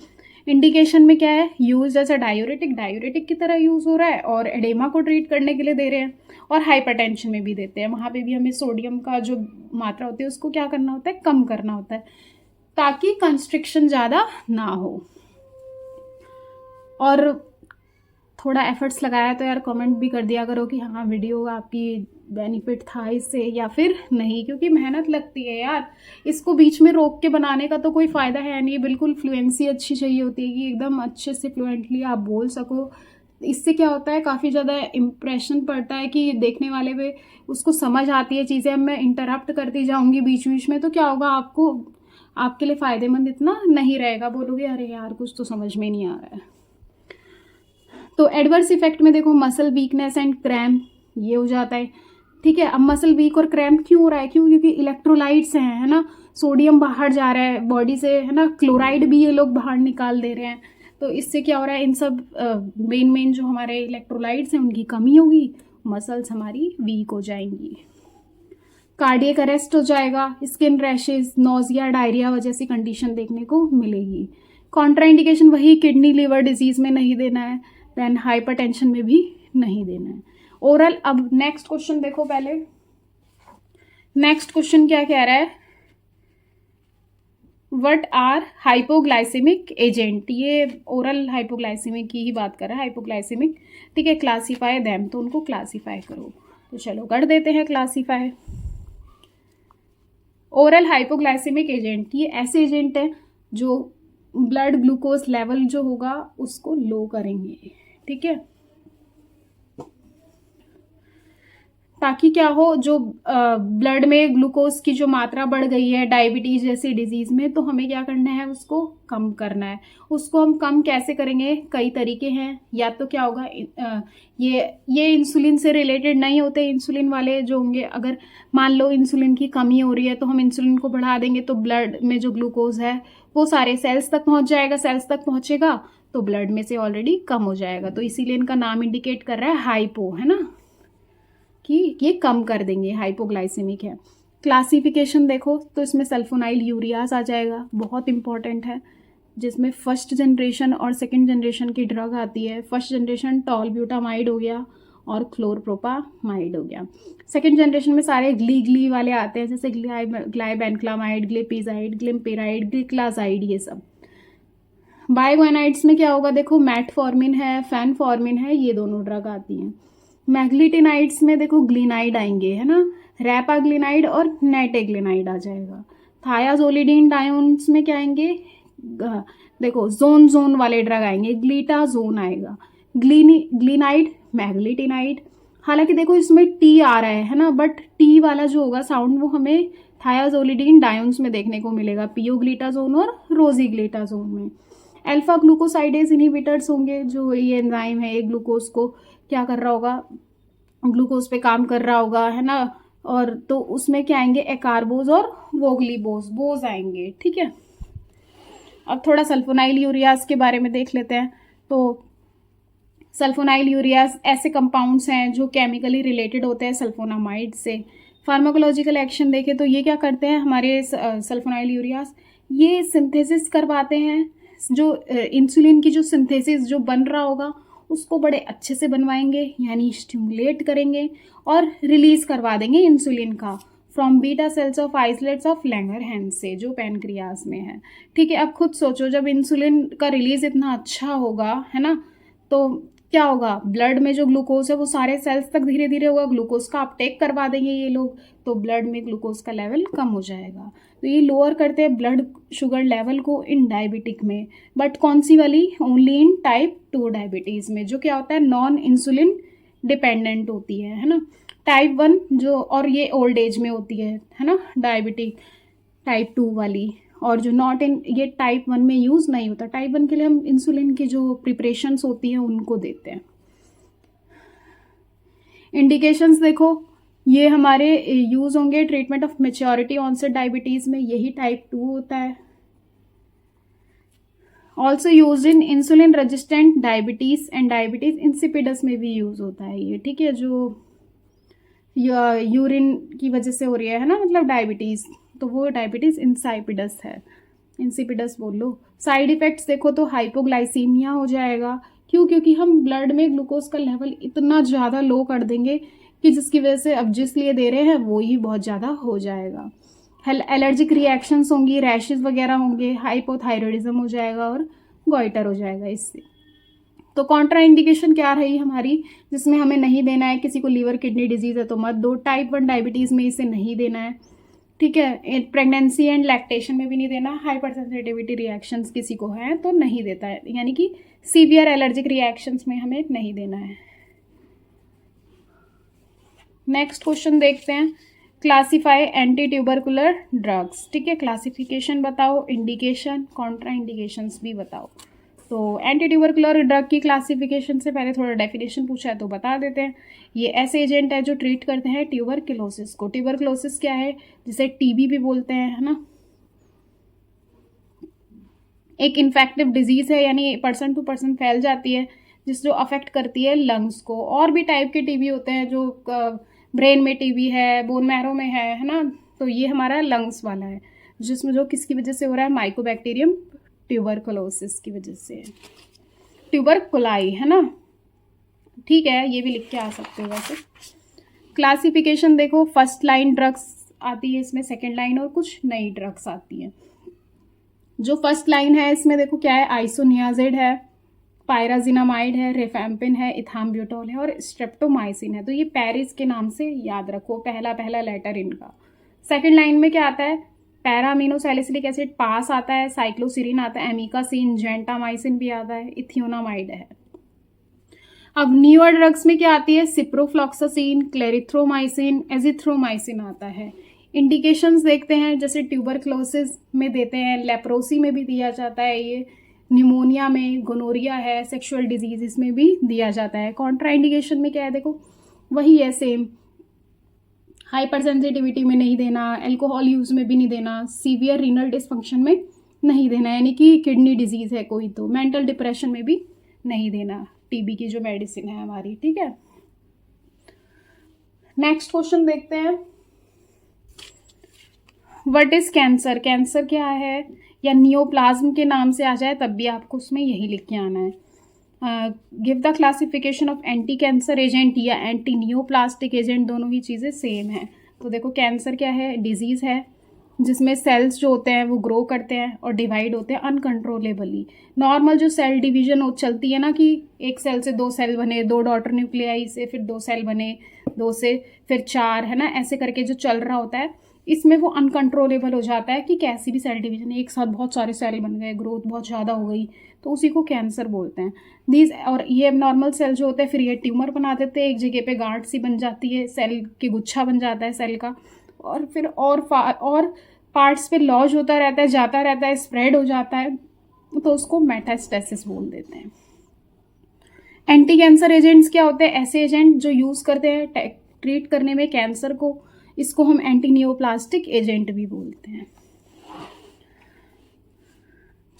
S1: इंडिकेशन में क्या है, यूज एज अ डायूरेटिक की तरह यूज़ हो रहा है और एडेमा को ट्रीट करने के लिए दे रहे हैं, और हाइपरटेंशन में भी देते हैं। वहाँ पे भी हमें सोडियम का जो मात्रा होती है उसको क्या करना होता है, कम करना होता है, ताकि कंस्ट्रिक्शन ज़्यादा ना हो। और थोड़ा एफर्ट्स लगाया तो यार कमेंट भी कर दिया करो कि हाँ वीडियो आपकी बेनिफिट था इससे या फिर नहीं, क्योंकि मेहनत लगती है यार। इसको बीच में रोक के बनाने का तो कोई फ़ायदा है नहीं। बिल्कुल फ्लुएंसी अच्छी चाहिए होती है कि एकदम अच्छे से फ्लुएंटली आप बोल सको। इससे क्या होता है, काफ़ी ज़्यादा इम्प्रेशन पड़ता है कि देखने वाले पे उसको समझ आती है चीज़ें। अब मैं इंटरप्ट करती जाऊँगी बीच बीच में तो क्या होगा, आपको आपके लिए फ़ायदेमंद इतना नहीं रहेगा। बोलोगे अरे यार कुछ तो समझ में नहीं आ रहा है। तो एडवर्स इफेक्ट में देखो मसल वीकनेस एंड क्रैम्प, ये हो जाता है। ठीक है, अब मसल वीक और क्रैम्प क्यों हो रहा है? क्यों? क्योंकि इलेक्ट्रोलाइट्स हैं, है ना, सोडियम बाहर जा रहा है बॉडी से, है ना, क्लोराइड भी ये लोग बाहर निकाल दे रहे हैं। तो इससे क्या हो रहा है, इन सब मेन जो हमारे इलेक्ट्रोलाइट्स हैं उनकी कमी होगी, मसल्स हमारी वीक हो जाएंगी। कार्डियक अरेस्ट हो जाएगा, स्किन रैशेज, नोजिया, डायरिया वजह से कंडीशन देखने को मिलेगी। कॉन्ट्राइंडिकेशन वही, किडनी लिवर डिजीज में नहीं देना है, देन हाइपरटेंशन में भी नहीं देना है। ओरल, अब नेक्स्ट क्वेश्चन देखो पहले। नेक्स्ट क्वेश्चन क्या कह रहा है, व्हाट आर हाइपोग्लाइसेमिक एजेंट। ये ओरल हाइपोग्लाइसेमिक की ही बात कर रहा है, हाइपोग्लाइसेमिक। ठीक है, क्लासीफाई देम, तो उनको क्लासीफाई करो। तो चलो कर देते हैं क्लासीफाई। ओरल हाइपोग्लाइसेमिक एजेंट, ये ऐसे एजेंट है जो ब्लड ग्लूकोज लेवल जो होगा उसको लो करेंगे। ठीक है, ताकि क्या हो, जो ब्लड में ग्लूकोज की जो मात्रा बढ़ गई है डायबिटीज जैसी डिजीज में, तो हमें क्या करना है, उसको कम करना है। उसको हम कम कैसे करेंगे, कई तरीके हैं। या तो क्या होगा, ये इंसुलिन से रिलेटेड नहीं होते, इंसुलिन वाले जो होंगे, अगर मान लो इंसुलिन की कमी हो रही है तो हम इंसुलिन को बढ़ा देंगे, तो ब्लड में जो ग्लूकोज है वो सारे सेल्स तक पहुंच जाएगा, सेल्स तक पहुंचेगा तो ब्लड में से ऑलरेडी कम हो जाएगा। तो इसीलिए इनका नाम इंडिकेट कर रहा है हाइपो, है ना, कि ये कम कर देंगे, हाइपोग्लाइसेमिक है। क्लासिफिकेशन देखो तो इसमें सल्फोनाइल यूरियाज आ जाएगा, बहुत इंपॉर्टेंट है, जिसमें फर्स्ट जनरेशन और सेकंड जनरेशन की ड्रग आती है। फर्स्ट जनरेशन टॉलब्यूटामाइड हो गया और क्लोरप्रोपामाइड हो गया। सेकंड जनरेशन में सारे ग्ली वाले आते हैं, जैसे ग्लाइबेनक्लामाइड, ग्लिपिजाइड, ग्लिम्पेराइड, ग्लिक्लाजाइड, ये सब। बायोगोनाइड्स में क्या होगा, देखो मेटफॉर्मिन है, फैनफॉर्मिन है, ये दोनों ड्रग आती हैं। मैग्लिटिनाइड्स में देखो ग्लिनाइड आएंगे, है ना, रैपाग्लिनाइड और नेटेग्लिनाइड आ जाएगा। थायाजोलिडीन डायोन्स में क्या आएंगे, देखो जोन वाले ड्रग आएंगे, ग्लीटाजोन आएगा। ग्लिनाइड, मैग्लिटिनाइड। हालांकि देखो इसमें टी आ रहा है ना, बट टी वाला जो होगा साउंड वो हमें थायाजोलिडीन डायोन्स में देखने को मिलेगा, पियोग्लिटाजोन और रोजीग्लिटाजोन में। अल्फा ग्लूकोसाइडेज इनहिबिटर्स होंगे, जो ये एंजाइम है, एक ग्लूकोज को क्या कर रहा होगा, ग्लूकोज पे काम कर रहा होगा, है ना, और तो उसमें क्या आएंगे, एकार्बोज और वोगलीबोज, बोज आएंगे। ठीक है, अब थोड़ा सल्फोनाइल यूरियाज के बारे में देख लेते हैं। तो सल्फोनाइल यूरियाज ऐसे कंपाउंड्स हैं जो केमिकली रिलेटेड होते हैं सल्फोनामाइड से। फार्माकोलॉजिकल एक्शन देखें तो ये क्या करते हैं, हमारे सल्फोनाइल यूरियाज ये सिंथेसिस करवाते हैं, जो इंसुलिन की जो सिंथेसिस जो बन रहा होगा उसको बड़े अच्छे से बनवाएंगे, यानी स्टिमुलेट करेंगे और रिलीज करवा देंगे इंसुलिन का from beta cells of isolates of Langerhans से, जो पैनक्रियाज में है। ठीक है, अब खुद सोचो, जब इंसुलिन का रिलीज इतना अच्छा होगा, है ना, तो क्या होगा, ब्लड में जो ग्लूकोज है वो सारे सेल्स तक धीरे धीरे होगा, ग्लूकोज का अपटेक करवा देंगे ये लोग, तो ब्लड में ग्लूकोज का लेवल कम हो जाएगा। तो ये लोअर करते हैं ब्लड शुगर लेवल को इन डायबिटिक में, बट कौन सी वाली, ओनली इन टाइप 2 डायबिटीज़ में, जो क्या होता है नॉन इंसुलिन डिपेंडेंट होती है ना। टाइप 1 जो, और ये ओल्ड एज में होती है ना, डायबिटिक टाइप 2 वाली, और जो नॉट इन, ये टाइप 1 में यूज़ नहीं होता। टाइप 1 के लिए हम इंसुलिन की जो प्रिपरेशंस होती हैं उनको देते हैं। इंडिकेशंस देखो, ये हमारे यूज़ होंगे treatment of maturity onset diabetes में, यही टाइप 2 होता है। Also use in insulin resistant diabetes and diabetes insipidus में भी यूज़ होता है ये। ठीक है, जो यूरिन की वजह से हो रही है ना, मतलब डायबिटीज़, तो वो डायबिटीज़ इंसाइपिडस है, इंसिपिडस बोल लो। साइड इफ़ेक्ट्स देखो तो हाइपोग्लाइसीमिया हो जाएगा, क्यों, क्योंकि हम ब्लड में ग्लूकोज का लेवल इतना ज़्यादा लो कर देंगे कि जिसकी वजह से अब जिस लिए दे रहे हैं वो ही बहुत ज़्यादा हो जाएगा। एलर्जिक रिएक्शंस होंगी, रैशेज वगैरह होंगे, हाइपोथायरॉयडिज्म हो जाएगा और गॉइटर हो जाएगा इससे। तो कॉन्ट्रा इंडिकेशन क्या रही हमारी, जिसमें हमें नहीं देना है, किसी को लीवर किडनी डिजीज़ है तो मत दो, टाइप 1 डायबिटीज़ में इसे नहीं देना है। ठीक है, प्रेगनेंसी एंड लैक्टेशन में भी नहीं देना। हाइपर सेंसिटिविटी रिएक्शंस किसी को है तो नहीं देता है, यानी कि सीवियर एलर्जिक रिएक्शंस में हमें नहीं देना है। नेक्स्ट क्वेश्चन देखते हैं, क्लासीफाई एंटी ट्यूबरकुलर ड्रग्स। ठीक है, क्लासिफिकेशन बताओ, इंडिकेशन, कॉन्ट्रा इंडिकेशंस भी बताओ। तो एंटी ट्यूबरकुलर ड्रग की क्लासिफिकेशन से पहले थोड़ा डेफिनेशन पूछा है तो बता देते हैं। ये ऐसे एजेंट है जो ट्रीट करते हैं ट्यूबरकुलोसिस को। ट्यूबरकुलोसिस क्या है, जिसे टीबी भी बोलते हैं, है ना। एक इन्फेक्टिव डिजीज है, यानी पर्सन टू पर्सन फैल जाती है, जो अफेक्ट करती है लंग्स को। और भी टाइप के टीबी होते हैं, जो ब्रेन में टीबी है, बोन मैरो में है ना। तो ये हमारा लंग्स वाला है, जिसमें जो किसकी वजह से हो रहा है, माइकोबैक्टीरियम ट्यूबरकुलोसिस की वजह से, ट्यूबरकुलाई, है ना। ठीक है, ये भी लिख के आ सकते हो। वैसे क्लासिफिकेशन देखो, फर्स्ट लाइन ड्रग्स आती है इसमें, सेकेंड लाइन और कुछ नई ड्रग्स आती हैं। जो फर्स्ट लाइन है इसमें देखो क्या है, आइसोनियाजिड है, पायराजिनामाइड है, रिफैम्पिन है, इथाम्ब्यूटोल है और स्ट्रेप्टोमाइसिन है। तो ये पेरिस के नाम से याद रखो, पहला लेटर इनका। सेकंड लाइन में क्या आता है, पैरामिनोसैलिसिलिक एसिड पास आता है, साइक्लोसिरिन आता है, एमिकासिन, जेंटामाइसिन भी आता है, इथियोनामाइड है। अब न्यूअर ड्रग्स में क्या आती है, सिप्रोफ्लॉक्सासिन, क्लेरिथ्रोमाइसिन, एजिथ्रोमाइसिन आता है। इंडिकेशंस देखते हैं, जैसे ट्यूबरकुलोसिस में देते हैं, लेप्रोसी में भी दिया जाता है ये, न्यूमोनिया में, गोनोरिया है, सेक्सुअल डिजीज में भी दिया जाता है। कॉन्ट्रा इंडिकेशन में क्या है, देखो वही है सेम, हाइपर सेंसिटिविटी में नहीं देना, अल्कोहल यूज में भी नहीं देना, सीवियर रीनल डिसफंक्शन में नहीं देना, यानी कि किडनी डिजीज है कोई, तो मेंटल डिप्रेशन में भी नहीं देना, टीबी की जो मेडिसिन है हमारी। ठीक है, नेक्स्ट क्वेश्चन देखते हैं, व्हाट इज कैंसर। कैंसर क्या है, या नियोप्लाज्म के नाम से आ जाए तब भी आपको उसमें यही लिख के आना है। Give the classification of anti cancer agent या एंटी नियोप्लास्टिक एजेंट, दोनों ही चीज़ें सेम है। तो देखो कैंसर क्या है, डिजीज़ है जिसमें सेल्स जो होते हैं वो ग्रो करते हैं और डिवाइड होते हैं अनकंट्रोलेबली। नॉर्मल जो सेल डिवीजन चलती है ना, कि एक सेल से 2 सेल बने, 2 डॉटर न्यूक्लियाई से फिर 2 सेल बने, 2 से फिर 4, है ना, ऐसे करके जो चल रहा होता है, इसमें वो अनकंट्रोलेबल हो जाता है कि कैसी भी सेल डिवीजन, एक साथ बहुत सारे सेल बन गए, ग्रोथ बहुत ज़्यादा हो गई, तो उसी को कैंसर बोलते हैं। दीज और ये नॉर्मल सेल जो होते हैं फिर ये ट्यूमर बना देते हैं, एक जगह पे गांठ सी बन जाती है, सेल की गुच्छा बन जाता है सेल का, और फिर और पार्ट्स पे लॉज होता रहता है, जाता रहता है, स्प्रेड हो जाता है, तो उसको मेटास्टेसिस बोल देते हैं। एंटी कैंसर एजेंट्स क्या होते हैं, ऐसे एजेंट जो यूज़ करते हैं ट्रीट करने में कैंसर को, इसको हम एंटी नियोप्लास्टिक एजेंट भी बोलते हैं।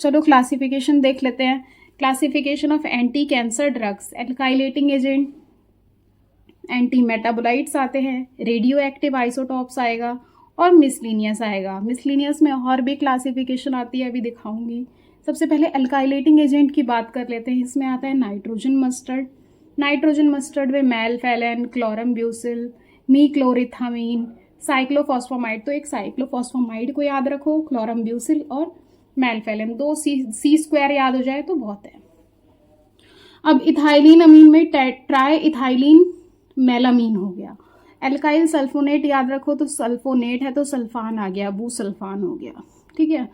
S1: चलो क्लासिफिकेशन देख लेते हैं। Classification of anti cancer drugs, alkylating agent, anti metabolites आते हैं, रेडियो एक्टिव आइसोटॉप्स आएगा और मिसलिनियस आएगा। मिसलिनियस में और भी क्लासिफिकेशन आती है, अभी दिखाऊंगी। सबसे पहले अल्काइलेटिंग एजेंट की बात कर लेते हैं। इसमें आता है नाइट्रोजन मस्टर्ड। नाइट्रोजन मस्टर्ड में मेलफेलन, क्लोरम्ब्यूसिल, मीक्लोरिथामीन, साइक्लोफॉस्फोमाइड। तो एक साइक्लोफॉस्फोमाइड को याद रखो, क्लोरम्ब्यूसिल और मेलफेलन, 2 सी स्क्वायर याद हो जाए तो बहुत है। अब इथाइलिन अमीन में ट्राई इथाइलिन मेलामीन हो गया। एल्काइल सल्फोनेट याद रखो, तो सल्फोनेट है तो सल्फान आ गया, बूसल्फान हो गया। ठीक है,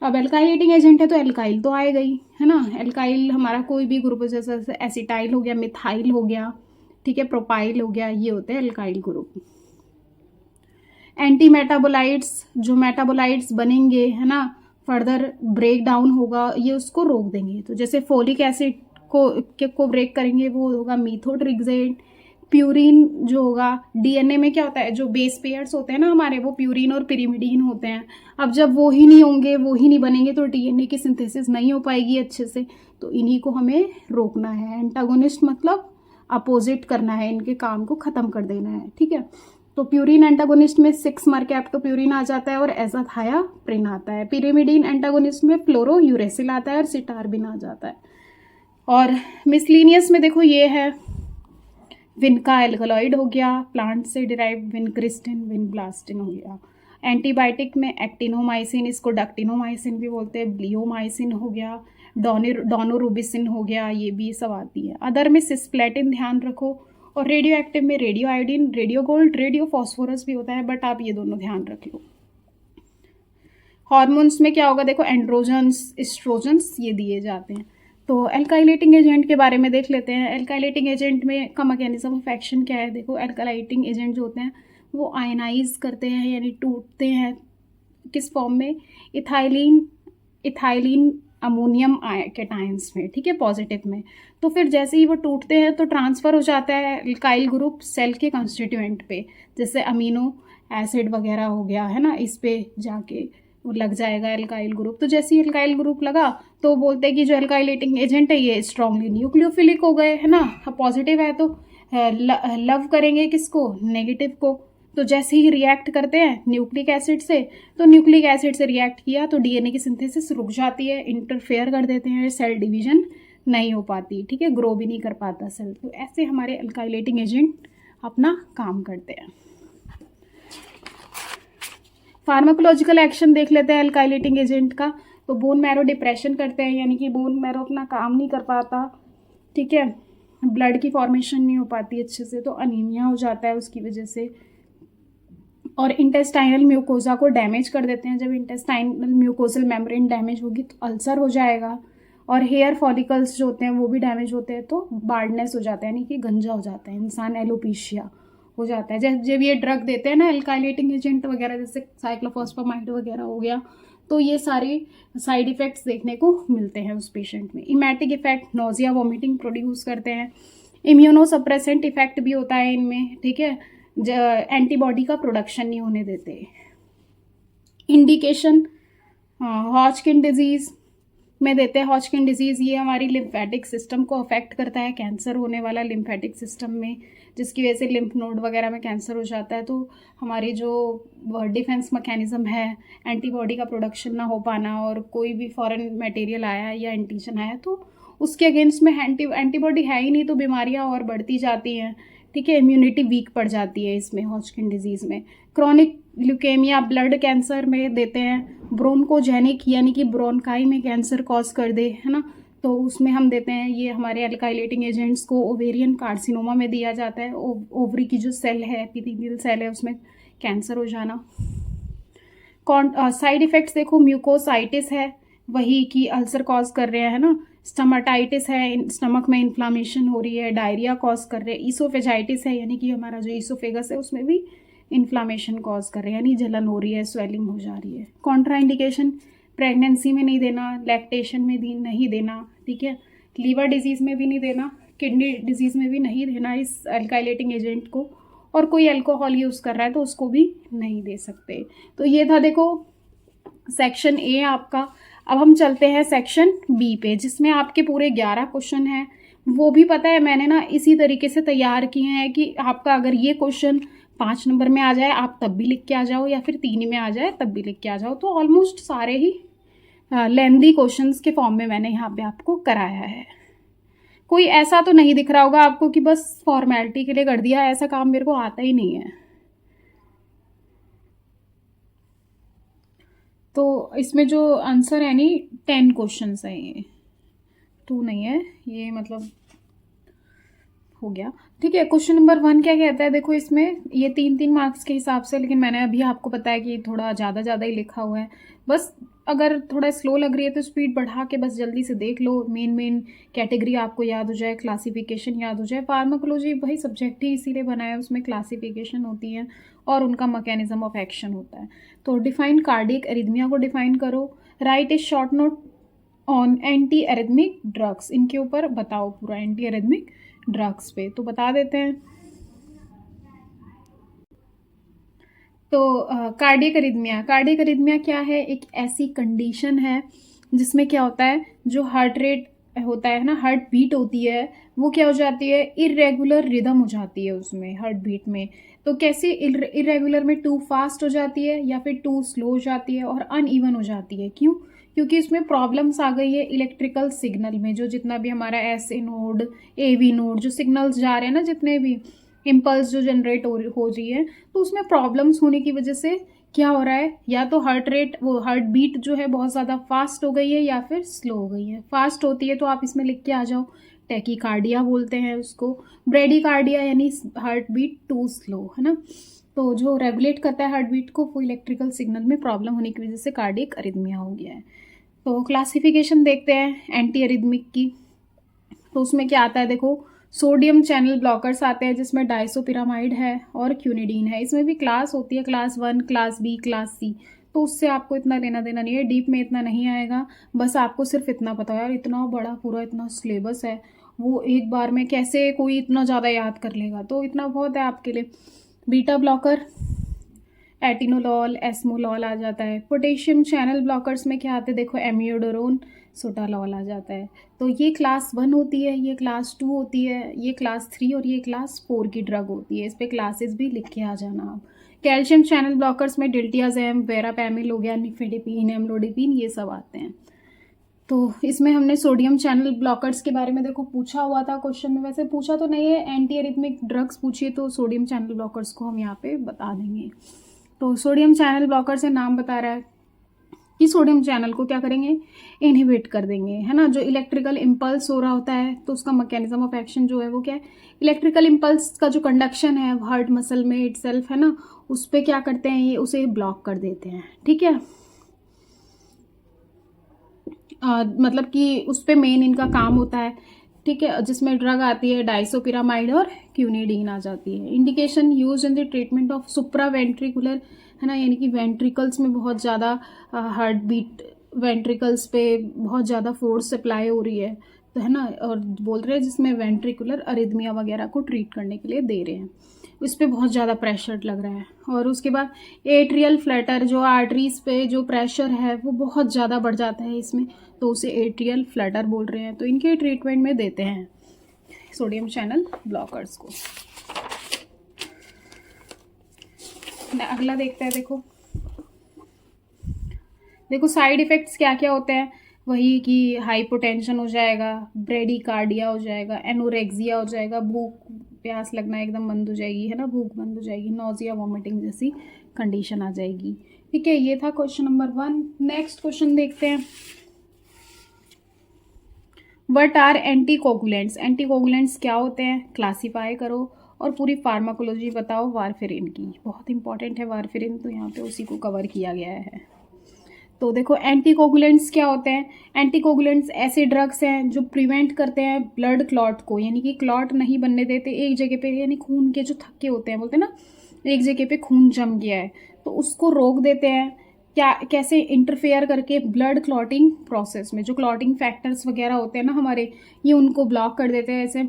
S1: अब एल्काइलेटिंग एजेंट है तो एल्काइल तो आएगा ही, है ना। एल्काइल हमारा कोई भी ग्रुप, जैसे एसिटाइल हो गया, मिथाइल हो गया, ठीक है, प्रोपाइल हो गया, ये होते हैं एल्काइल ग्रुप। एंटी मेटाबोलाइट्स, जो मेटाबोलाइट्स बनेंगे, है ना, फर्दर ब्रेक डाउन होगा, ये उसको रोक देंगे। तो जैसे फोलिक एसिड को ब्रेक करेंगे, वो होगा मीथोट्रिक्सेट। प्यूरिन जो होगा, डीएनए में क्या होता है, जो बेस पेयर्स होते हैं ना हमारे, वो प्यूरिन और पिरिमिडीन होते हैं। अब जब वो ही नहीं होंगे, वो ही नहीं बनेंगे, तो डीएनए की सिंथेसिस नहीं हो पाएगी अच्छे से, तो इन्हीं को हमें रोकना है। एंटागोनिस्ट मतलब अपोजिट करना है, इनके काम को खत्म कर देना है। ठीक है, तो प्यूरिन एंटागोनिस्ट में 6 मरकैप्टोप्यूरिन आ जाता है और एजाथायाप्रिन आता है। पिरिमिडीन एंटागोनिस्ट में फ्लोरोयूरेसिल आता है और सिटारबिन आ जाता है। और मिसलिनियस में देखो ये है, विनका एल्कलॉइड हो गया, प्लांट से डिराइव विनक्रिस्टिन, विनब्लास्टिन हो गया। एंटीबायोटिक में एक्टिनोमाइसिन, इसको डक्टिनोमाइसिन भी बोलते हैं, ब्लियोमाइसिन हो गया, डोनोरुबिसिन हो गया, ये भी सब आती है। अदर में सिस्प्लेटिन ध्यान रखो, और रेडियो एक्टिव में radio iodine, radio gold, radio phosphorus भी होता है, बट आप ये दोनों ध्यान रख लो। हार्मोन्स में क्या होगा, देखो एंड्रोजन्स, एस्ट्रोजन्स, ये दिए जाते हैं। तो एल्काइलेटिंग एजेंट के बारे में देख लेते हैं। एल्काइलेटिंग एजेंट में का मैकेनिज्म ऑफ एक्शन क्या है, देखो एल्काइलेटिंग एजेंट जो होते हैं वो आयनाइज करते हैं, यानी टूटते हैं, किस फॉर्म में, इथाइलिन अमोनियम कैटायंस में, ठीक है, पॉजिटिव में। तो फिर जैसे ही वो टूटते हैं तो ट्रांसफ़र हो जाता है अल्काइल ग्रुप सेल के कंस्टिट्यूएंट पे, जैसे अमीनो एसिड वगैरह हो गया है ना, इस पे जाके वो लग जाएगा अल्काइल ग्रुप। तो जैसे ही अल्काइल ग्रुप लगा तो बोलते हैं कि जो अल्काइलेटिंग एजेंट है ये स्ट्रांगली न्यूक्लियोफिलिक हो गए, है ना। पॉजिटिव है तो लव करेंगे किसको, नेगेटिव को। तो जैसे ही रिएक्ट करते हैं न्यूक्लिक एसिड से, तो न्यूक्लिक एसिड से रिएक्ट किया तो डीएनए की सिंथेसिस रुक जाती है, इंटरफेयर कर देते हैं, सेल डिवीजन नहीं हो पाती, ठीक है, ग्रो भी नहीं कर पाता सेल। तो ऐसे हमारे अल्काइलेटिंग एजेंट अपना काम करते हैं। फार्माकोलॉजिकल एक्शन देख लेते हैं अल्काइलेटिंग एजेंट का। तो बोन मैरो डिप्रेशन करते हैं, यानी कि बोन मैरो अपना काम नहीं कर पाता, ठीक है, ब्लड की फॉर्मेशन नहीं हो पाती अच्छे से, तो अनीमिया हो जाता है उसकी वजह से। और इंटेस्टाइनल म्यूकोजा को डैमेज कर देते हैं। जब इंटेस्टाइनल म्यूकोजल मेम्ब्रेन डैमेज होगी तो अल्सर हो जाएगा। और हेयर फॉलिकल्स जो होते हैं वो भी डैमेज होते हैं तो बार्डनेस हो जाता है, यानी कि गंजा हो जाता है इंसान, एलोपीशिया हो जाता है। जब ये ड्रग देते हैं ना अल्काइलेटिंग एजेंट वगैरह, जैसे साइक्लोफॉस्फामाइड वगैरह हो गया, तो ये सारे साइड इफ़ेक्ट्स देखने को मिलते हैं उस पेशेंट में। Emetic effect, nausea vomiting produce करते हैं। इम्यूनोसप्रेसेंट इफेक्ट भी होता है इनमें, ठीक है, एंटीबॉडी का प्रोडक्शन नहीं होने देते। इंडिकेशन हॉजकिन डिजीज़ में देते हैं। हॉजकिन डिजीज़ ये हमारी लिम्फेटिक सिस्टम को अफेक्ट करता है, कैंसर होने वाला लिम्फेटिक सिस्टम में, जिसकी वजह से लिम्फ नोड वगैरह में कैंसर हो जाता है। तो हमारी जो डिफेंस मैकेनिज्म है, एंटीबॉडी का प्रोडक्शन ना हो पाना, और कोई भी फॉरेन मटेरियल आया या एंटीजन आया तो उसके अगेंस्ट में एंटीबॉडी है ही नहीं, तो बीमारियां और बढ़ती जाती हैं, ठीक है, इम्यूनिटी वीक पड़ जाती है इसमें हॉजकिन डिजीज़ में। क्रॉनिक ल्यूकेमिया ब्लड कैंसर में देते हैं। ब्रोंकोजेनिक यानी कि ब्रोंकाई में कैंसर कॉज कर दे, है ना, तो उसमें हम देते हैं ये हमारे अल्काइलेटिंग एजेंट्स को। ओवेरियन कार्सिनोमा में दिया जाता है, ओवरी की जो सेल है, एपिथेलियल सेल है, उसमें कैंसर हो जाना। साइड इफ़ेक्ट्स देखो, म्यूकोसाइटिस है वही कि अल्सर कॉज कर रहे हैं, है ना। स्टमाटाइटिस है, स्टमक में इन्फ्लामेशन हो रही है, डायरिया कॉज कर रहे हैं। ईसोफेजाइटिस है, यानी कि हमारा जो ईसोफेगस है उसमें भी इन्फ्लामेशन कॉज कर रहे हैं, यानी जलन हो रही है, स्वेलिंग हो जा रही है। कॉन्ट्राइंडिकेशन, प्रेगनेंसी में नहीं देना, लैक्टेशन में भी नहीं देना, ठीक है, लीवर डिजीज़ में भी नहीं देना, किडनी डिजीज़ में भी नहीं देना इस अल्काइलेटिंग एजेंट को। और कोई अल्कोहल यूज़ कर रहा है तो उसको भी नहीं दे सकते। तो ये था देखो सेक्शन ए आपका। अब हम चलते हैं सेक्शन बी पे, जिसमें आपके पूरे 11 क्वेश्चन हैं। वो भी पता है मैंने ना इसी तरीके से तैयार किए हैं कि आपका अगर ये क्वेश्चन 5 नंबर में आ जाए आप तब भी लिख के आ जाओ, या फिर 3 में आ जाए तब भी लिख के आ जाओ। तो ऑलमोस्ट सारे ही लेंदी क्वेश्चंस के फॉर्म में मैंने यहाँ पे आपको कराया है। कोई ऐसा तो नहीं दिख रहा होगा आपको कि बस फॉर्मेलिटी के लिए कर दिया, ऐसा काम मेरे को आता ही नहीं है। तो इसमें जो आंसर है नहीं 10 क्वेश्चंस है, ये 2 नहीं है, ये मतलब हो गया, ठीक है। क्वेश्चन नंबर 1 क्या कहता है, देखो इसमें ये 3-3 मार्क्स के हिसाब से, लेकिन मैंने अभी आपको बताया कि थोड़ा ज़्यादा ही लिखा हुआ है। बस अगर थोड़ा स्लो लग रही है तो स्पीड बढ़ा के बस जल्दी से देख लो, मेन कैटेगरी आपको याद हो जाए, क्लासिफिकेशन याद हो जाए। फार्माकोलॉजी भाई सब्जेक्ट ही इसीलिए बना है, उसमें क्लासिफिकेशन होती है और उनका मैकेनिज्म ऑफ एक्शन होता है। तो डिफाइन कार्डियक एरिथमिया को डिफाइन करो। Right a short note on anti arrhythmic drugs, इनके ऊपर बताओ पूरा एंटी एरिथमिक ड्रग्स पे, तो बता देते हैं। तो कार्डियक एरिथमिया क्या है, एक ऐसी कंडीशन है जिसमें क्या होता है, जो हार्ट रेट होता है ना, हार्ट बीट होती है, वो क्या हो जाती है, इरेगुलर रिदम हो जाती है उसमें हार्ट बीट में। तो कैसे इरेगुलर में टू फास्ट हो जाती है या फिर टू स्लो हो जाती है और अनइवन हो जाती है, क्यों? क्योंकि इसमें प्रॉब्लम्स आ गई है इलेक्ट्रिकल सिग्नल में, जो जितना भी हमारा S A node, A V node, जो सिग्नल्स जा रहे हैं ना, जितने भी इम्पल्स जो जनरेट हो रही है, तो उसमें प्रॉब्लम्स होने की वजह से क्या हो रहा है, या तो हार्ट रेट, वो हार्ट बीट जो है बहुत ज़्यादा फास्ट हो गई है या फिर स्लो हो गई है। फास्ट होती है तो आप इसमें लिख के आ जाओ, टैकीकार्डिया बोलते हैं उसको। ब्रेडिकार्डिया यानी हार्ट बीट टू स्लो, है ना। तो जो रेगुलेट करता है हार्ट बीट को, वो इलेक्ट्रिकल सिग्नल में प्रॉब्लम होने की वजह से कार्डियक अरिथमिया हो गया है। तो क्लासिफिकेशन देखते हैं एंटी अरिथमिक की। तो उसमें क्या आता है, देखो सोडियम चैनल ब्लॉकर्स आते हैं, जिसमें डाइसोपिरामाइड है और क्यूनिडीन है। इसमें भी क्लास होती है, class 1, class B, class C. तो उससे आपको इतना लेना देना नहीं है, डीप में इतना नहीं आएगा। बस आपको सिर्फ इतना पता है यार, इतना बड़ा पूरा इतना सिलेबस है, वो एक बार में कैसे कोई इतना ज़्यादा याद कर लेगा, तो इतना बहुत है आपके लिए। बीटा ब्लॉकर एटिनोलॉल, एस्मोलॉल आ जाता है। पोटेशियम चैनल ब्लॉकर्स में क्या आते हैं, देखो एमियोडोरोन, सोटालॉल आ जाता है। तो ये क्लास 1 होती है, ये क्लास 2 होती है, ये क्लास 3 और ये क्लास 4 की ड्रग होती है। इस पे क्लासेस भी लिख के आ जाना आप। कैल्शियम चैनल ब्लॉकर्स में डिल्टियाजैम, वेरापैमिल हो गया, निफेडिपिन, एम्लोडिपिन, ये सब आते हैं। तो इसमें हमने सोडियम चैनल ब्लॉकर्स के बारे में देखो पूछा हुआ था क्वेश्चन में, वैसे पूछा तो नहीं है, एंटी एरिथमिक ड्रग्स पूछिए तो सोडियम चैनल ब्लॉकर्स को हम यहाँ पे बता देंगे। तो सोडियम चैनल ब्लॉकर से नाम बता रहा है कि सोडियम चैनल को क्या करेंगे, इनहिबिट कर देंगे, है ना। जो इलेक्ट्रिकल इम्पल्स हो रहा होता है तो उसका मैकेनिज्म ऑफ एक्शन जो है वो क्या है, इलेक्ट्रिकल इम्पल्स का जो कंडक्शन है हार्ट मसल में इटसेल्फ, है ना, उस पर क्या करते हैं, ये उसे ब्लॉक कर देते हैं, ठीक है। मतलब कि उस पर मेन इनका काम होता है, ठीक है, जिसमें ड्रग आती है डाइसोपिरामाइड और क्यूनिडीन आ जाती है। Indication use in the treatment of supra ventricular, है ना, यानी कि वेंट्रिकल्स में बहुत ज़्यादा हार्ट बीट, वेंट्रिकल्स पे बहुत ज़्यादा फोर्स अप्लाई हो रही है, तो है ना, और बोल रहे हैं जिसमें वेंट्रिकुलर अरिथमिया वगैरह को ट्रीट करने के लिए दे रहे हैं, उस पर बहुत ज़्यादा प्रेशर लग रहा है। और उसके बाद एट्रियल फ्लटर, जो आर्टरीज पे जो प्रेशर है वो बहुत ज़्यादा बढ़ जाता है इसमें, तो उसे एट्रियल फ्लटर बोल रहे हैं। तो इनके ट्रीटमेंट में देते हैं सोडियम चैनल ब्लॉकर्स को। अगला देखते हैं, देखो साइड इफ़ेक्ट्स क्या क्या होते हैं, वही कि हाइपोटेंशन हो जाएगा, ब्रेडिकार्डिया हो जाएगा, एनोरेक्सिया हो जाएगा, भूख प्यास लगना एकदम बंद हो जाएगी, है ना, भूख बंद हो जाएगी, नोजिया वॉमिटिंग जैसी कंडीशन आ जाएगी, ठीक है। ये था क्वेश्चन नंबर 1। नेक्स्ट क्वेश्चन देखते हैं, व्हाट आर एंटीकोगुलेंट्स, एंटीकोगुलेंट्स क्या होते हैं, क्लासीफाई करो और पूरी फार्माकोलॉजी बताओ वारफेरिन की। बहुत इंपॉर्टेंट है वारफेरिन, तो यहाँ पे उसी को कवर किया गया है। तो देखो एंटीकोगुलेंट्स क्या होते हैं, एंटीकोगुलेंट्स ऐसे ड्रग्स हैं जो प्रिवेंट करते हैं ब्लड क्लॉट को, यानी कि क्लॉट नहीं बनने देते एक जगह पे, यानी खून के जो थक्के होते हैं, बोलते हैं ना एक जगह पे खून जम गया है तो उसको रोक देते हैं। क्या, कैसे, इंटरफेयर करके ब्लड क्लॉटिंग प्रोसेस में जो क्लॉटिंग फैक्टर्स वगैरह होते हैं ना हमारे, ये उनको ब्लॉक कर देते हैं ऐसे,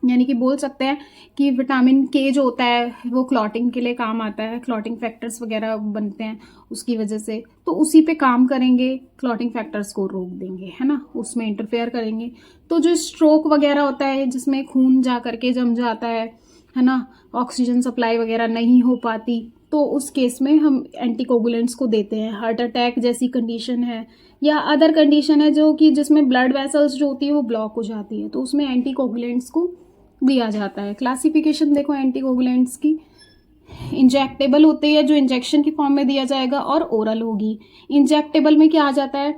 S1: यानी कि बोल सकते हैं कि विटामिन के जो होता है वो क्लॉटिंग के लिए काम आता है, क्लॉटिंग फैक्टर्स वगैरह बनते हैं उसकी वजह से, तो उसी पे काम करेंगे, क्लॉटिंग फैक्टर्स को रोक देंगे, है ना, उसमें इंटरफेयर करेंगे। तो जो स्ट्रोक वगैरह होता है जिसमें खून जा करके जम जाता है ना, ऑक्सीजन सप्लाई वगैरह नहीं हो पाती, तो उस केस में हम एंटीकोगुलेंट्स को देते हैं। हार्ट अटैक जैसी कंडीशन है या अदर कंडीशन है जो कि जिसमें ब्लड वेसल्स जो होती है वो ब्लॉक हो जाती है, तो उसमें एंटीकोगुलेंट्स को दिया जाता है। क्लासिफिकेशन देखो एंटीकोगुलेंट्स की, इंजेक्टेबल होती है जो इंजेक्शन की फॉर्म में दिया जाएगा, और ओरल होगी। इंजेक्टेबल में क्या आ जाता है,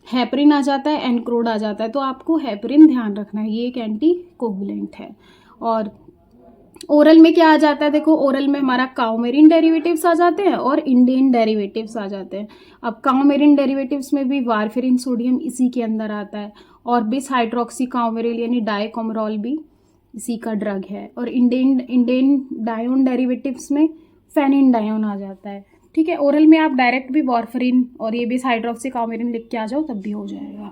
S1: हेपरिन आ जाता है, एनक्रोड आ जाता है, तो आपको हेपरिन ध्यान रखना है, ये एक एंटीकोगुलेंट है। और ओरल में क्या आ जाता है, देखो ओरल में हमारा काउमेरिन डेरिवेटिव्स आ जाते हैं और इंडेन डेरिवेटिव्स आ जाते हैं। अब काउमेरिन डेरिवेटिव्स में भी वारफेरिन सोडियम इसी के अंदर आता है, और बिस हाइड्रोक्सी काउमेरिल यानी डाइकोमरॉल भी इसी का ड्रग है। और इंडेन डायोन डेरिवेटिव्स में फेनिनडायोन आ जाता है, ठीक है। ओरल में आप डायरेक्ट भी वारफेरिन और ये बिस हाइड्रोक्सी काउमेरिन लिख के आ जाओ तब भी हो जाएगा।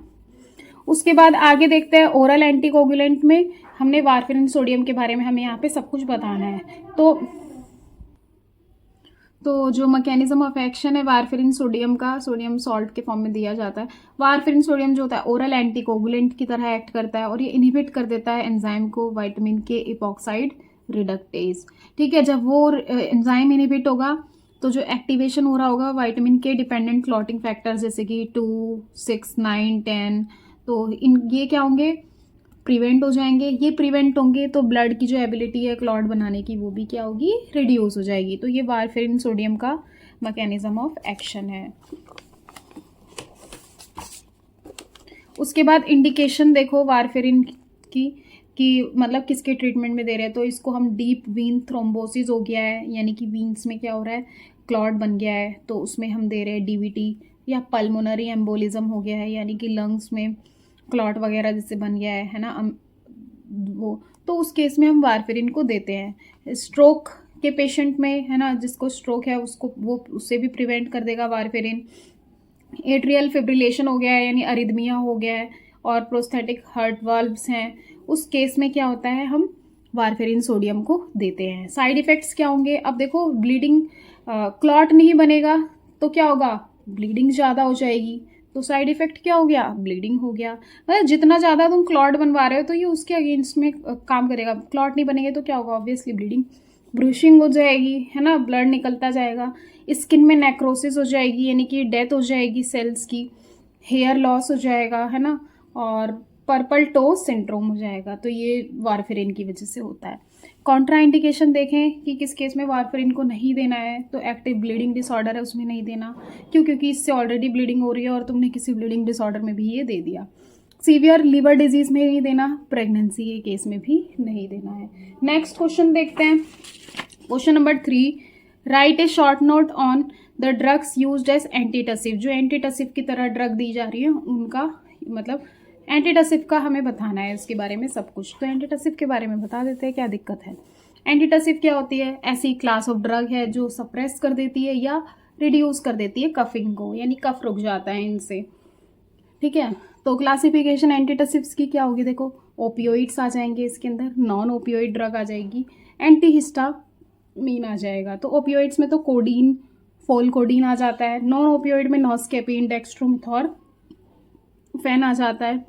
S1: उसके बाद आगे देखते हैं ओरल एंटीकोगुलेंट में हमने वारफेरिन सोडियम के बारे में हमें यहाँ पे सब कुछ बताना है। तो जो मैकेनिज्म ऑफ एक्शन है वारफेरिन सोडियम का, सोडियम सॉल्ट के फॉर्म में दिया जाता है। वारफेरिन सोडियम जो होता है ओरल एंटीकोगुलेंट की तरह एक्ट करता है और ये इनहिबिट कर देता है एंजाइम को, विटामिन के इपॉक्साइड रिडक्टेज, ठीक है। जब वो एंजाइम इनहिबिट होगा तो जो एक्टिवेशन हो रहा होगा विटामिन के डिपेंडेंट क्लॉटिंग फैक्टर्स जैसे कि 2, 6, 9, 10, तो ये क्या होंगे, प्रिवेंट हो जाएंगे। ये प्रिवेंट होंगे तो ब्लड की जो एबिलिटी है क्लॉट बनाने की वो भी क्या होगी, रिड्यूस हो जाएगी। तो ये वारफेरिन सोडियम का मैकेनिज्म ऑफ एक्शन है। उसके बाद इंडिकेशन देखो वारफेरिन की कि मतलब किसके ट्रीटमेंट में दे रहे हैं, तो इसको हम डीप वीन थ्रोम्बोसिस हो गया है, यानी कि वीन्स में क्या हो रहा है, क्लॉट बन गया है, तो उसमें हम दे रहे हैं डीवीटी। या पल्मोनरी एम्बोलिज्म हो गया है, यानी कि लंग्स में क्लॉट वगैरह जिससे बन गया है ना वो, तो उस केस में हम वारफेरिन को देते हैं। स्ट्रोक के पेशेंट में, है ना, जिसको स्ट्रोक है उसको वो उससे भी प्रिवेंट कर देगा वारफेरिन। एट्रियल फिब्रिलेशन हो गया है यानी अरिदमिया हो गया है और प्रोस्थेटिक हार्ट वाल्व्स हैं, उस केस में क्या होता है, हम वारफेरिन सोडियम को देते हैं। साइड इफ़ेक्ट्स क्या होंगे, अब देखो ब्लीडिंग, क्लॉट नहीं बनेगा तो क्या होगा, ब्लीडिंग ज़्यादा हो जाएगी, तो साइड इफ़ेक्ट क्या हो गया, ब्लीडिंग हो गया। मतलब जितना ज़्यादा तुम क्लॉट बनवा रहे हो तो ये उसके अगेंस्ट में काम करेगा। क्लॉट नहीं बनेंगे तो क्या होगा, ऑब्वियसली ब्लीडिंग, ब्रूशिंग हो जाएगी, है ना, ब्लड निकलता जाएगा, स्किन में नेक्रोसिस हो जाएगी यानी कि डेथ हो जाएगी सेल्स की, हेयर लॉस हो जाएगा, है ना, और पर्पल टो सिंड्रोम हो जाएगा। तो ये वारफेरिन की वजह से होता है। कॉन्ट्रा इंडिकेशन देखें कि किस केस में वारफेरिन को नहीं देना है, तो एक्टिव ब्लीडिंग डिसऑर्डर है उसमें नहीं देना, क्यों, क्योंकि इससे ऑलरेडी ब्लीडिंग हो रही है और तुमने किसी ब्लीडिंग डिसऑर्डर में भी ये दे दिया। सीवियर लिवर डिजीज में नहीं देना, प्रेगनेंसी के केस में भी नहीं देना है। नेक्स्ट क्वेश्चन देखते हैं, question number 3, write a short note on the drugs used as antitussive. जो एंटीटसिव की तरह ड्रग दी जा रही है उनका मतलब एंटीटसिव का हमें बताना है, इसके बारे में सब कुछ। तो एंटीटसिव के बारे में बता देते हैं, क्या दिक्कत है। एंटीटसिव क्या होती है, ऐसी क्लास ऑफ ड्रग है जो सप्रेस कर देती है या रिड्यूस कर देती है कफिंग को, यानी कफ रुक जाता है इनसे, ठीक है। तो क्लासिफिकेशन एंटीटसिव्स की क्या होगी, देखो ओपियोइड्स आ जाएंगे इसके अंदर, नॉन ओपियोइड ड्रग आ जाएगी, एंटीहिस्टामीन आ जाएगा। तो ओपियोइड्स में तो कोडीन, फोलकोडीन आ जाता है, नॉन ओपियोइड में नॉस्केपिन, डेक्स्ट्रोमिथॉर्फेन आ जाता है,